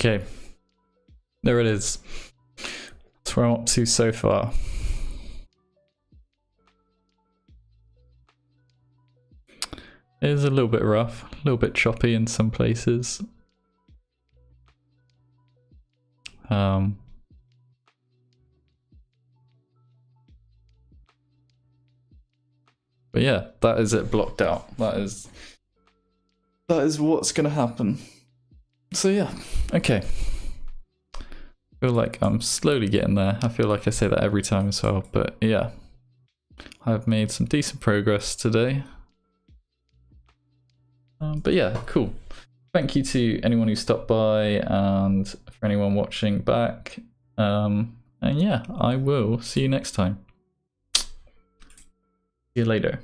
Okay, there it is. That's where I'm up to so far. It is a little bit rough, a little bit choppy in some places. But yeah, that is it blocked out. That is what's gonna happen. So yeah, okay. I feel like I'm slowly getting there. I feel like I say that every time as well, but yeah. I've made some decent progress today. But yeah, cool. Thank you to anyone who stopped by and for anyone watching back. And yeah, I will see you next time. See you later.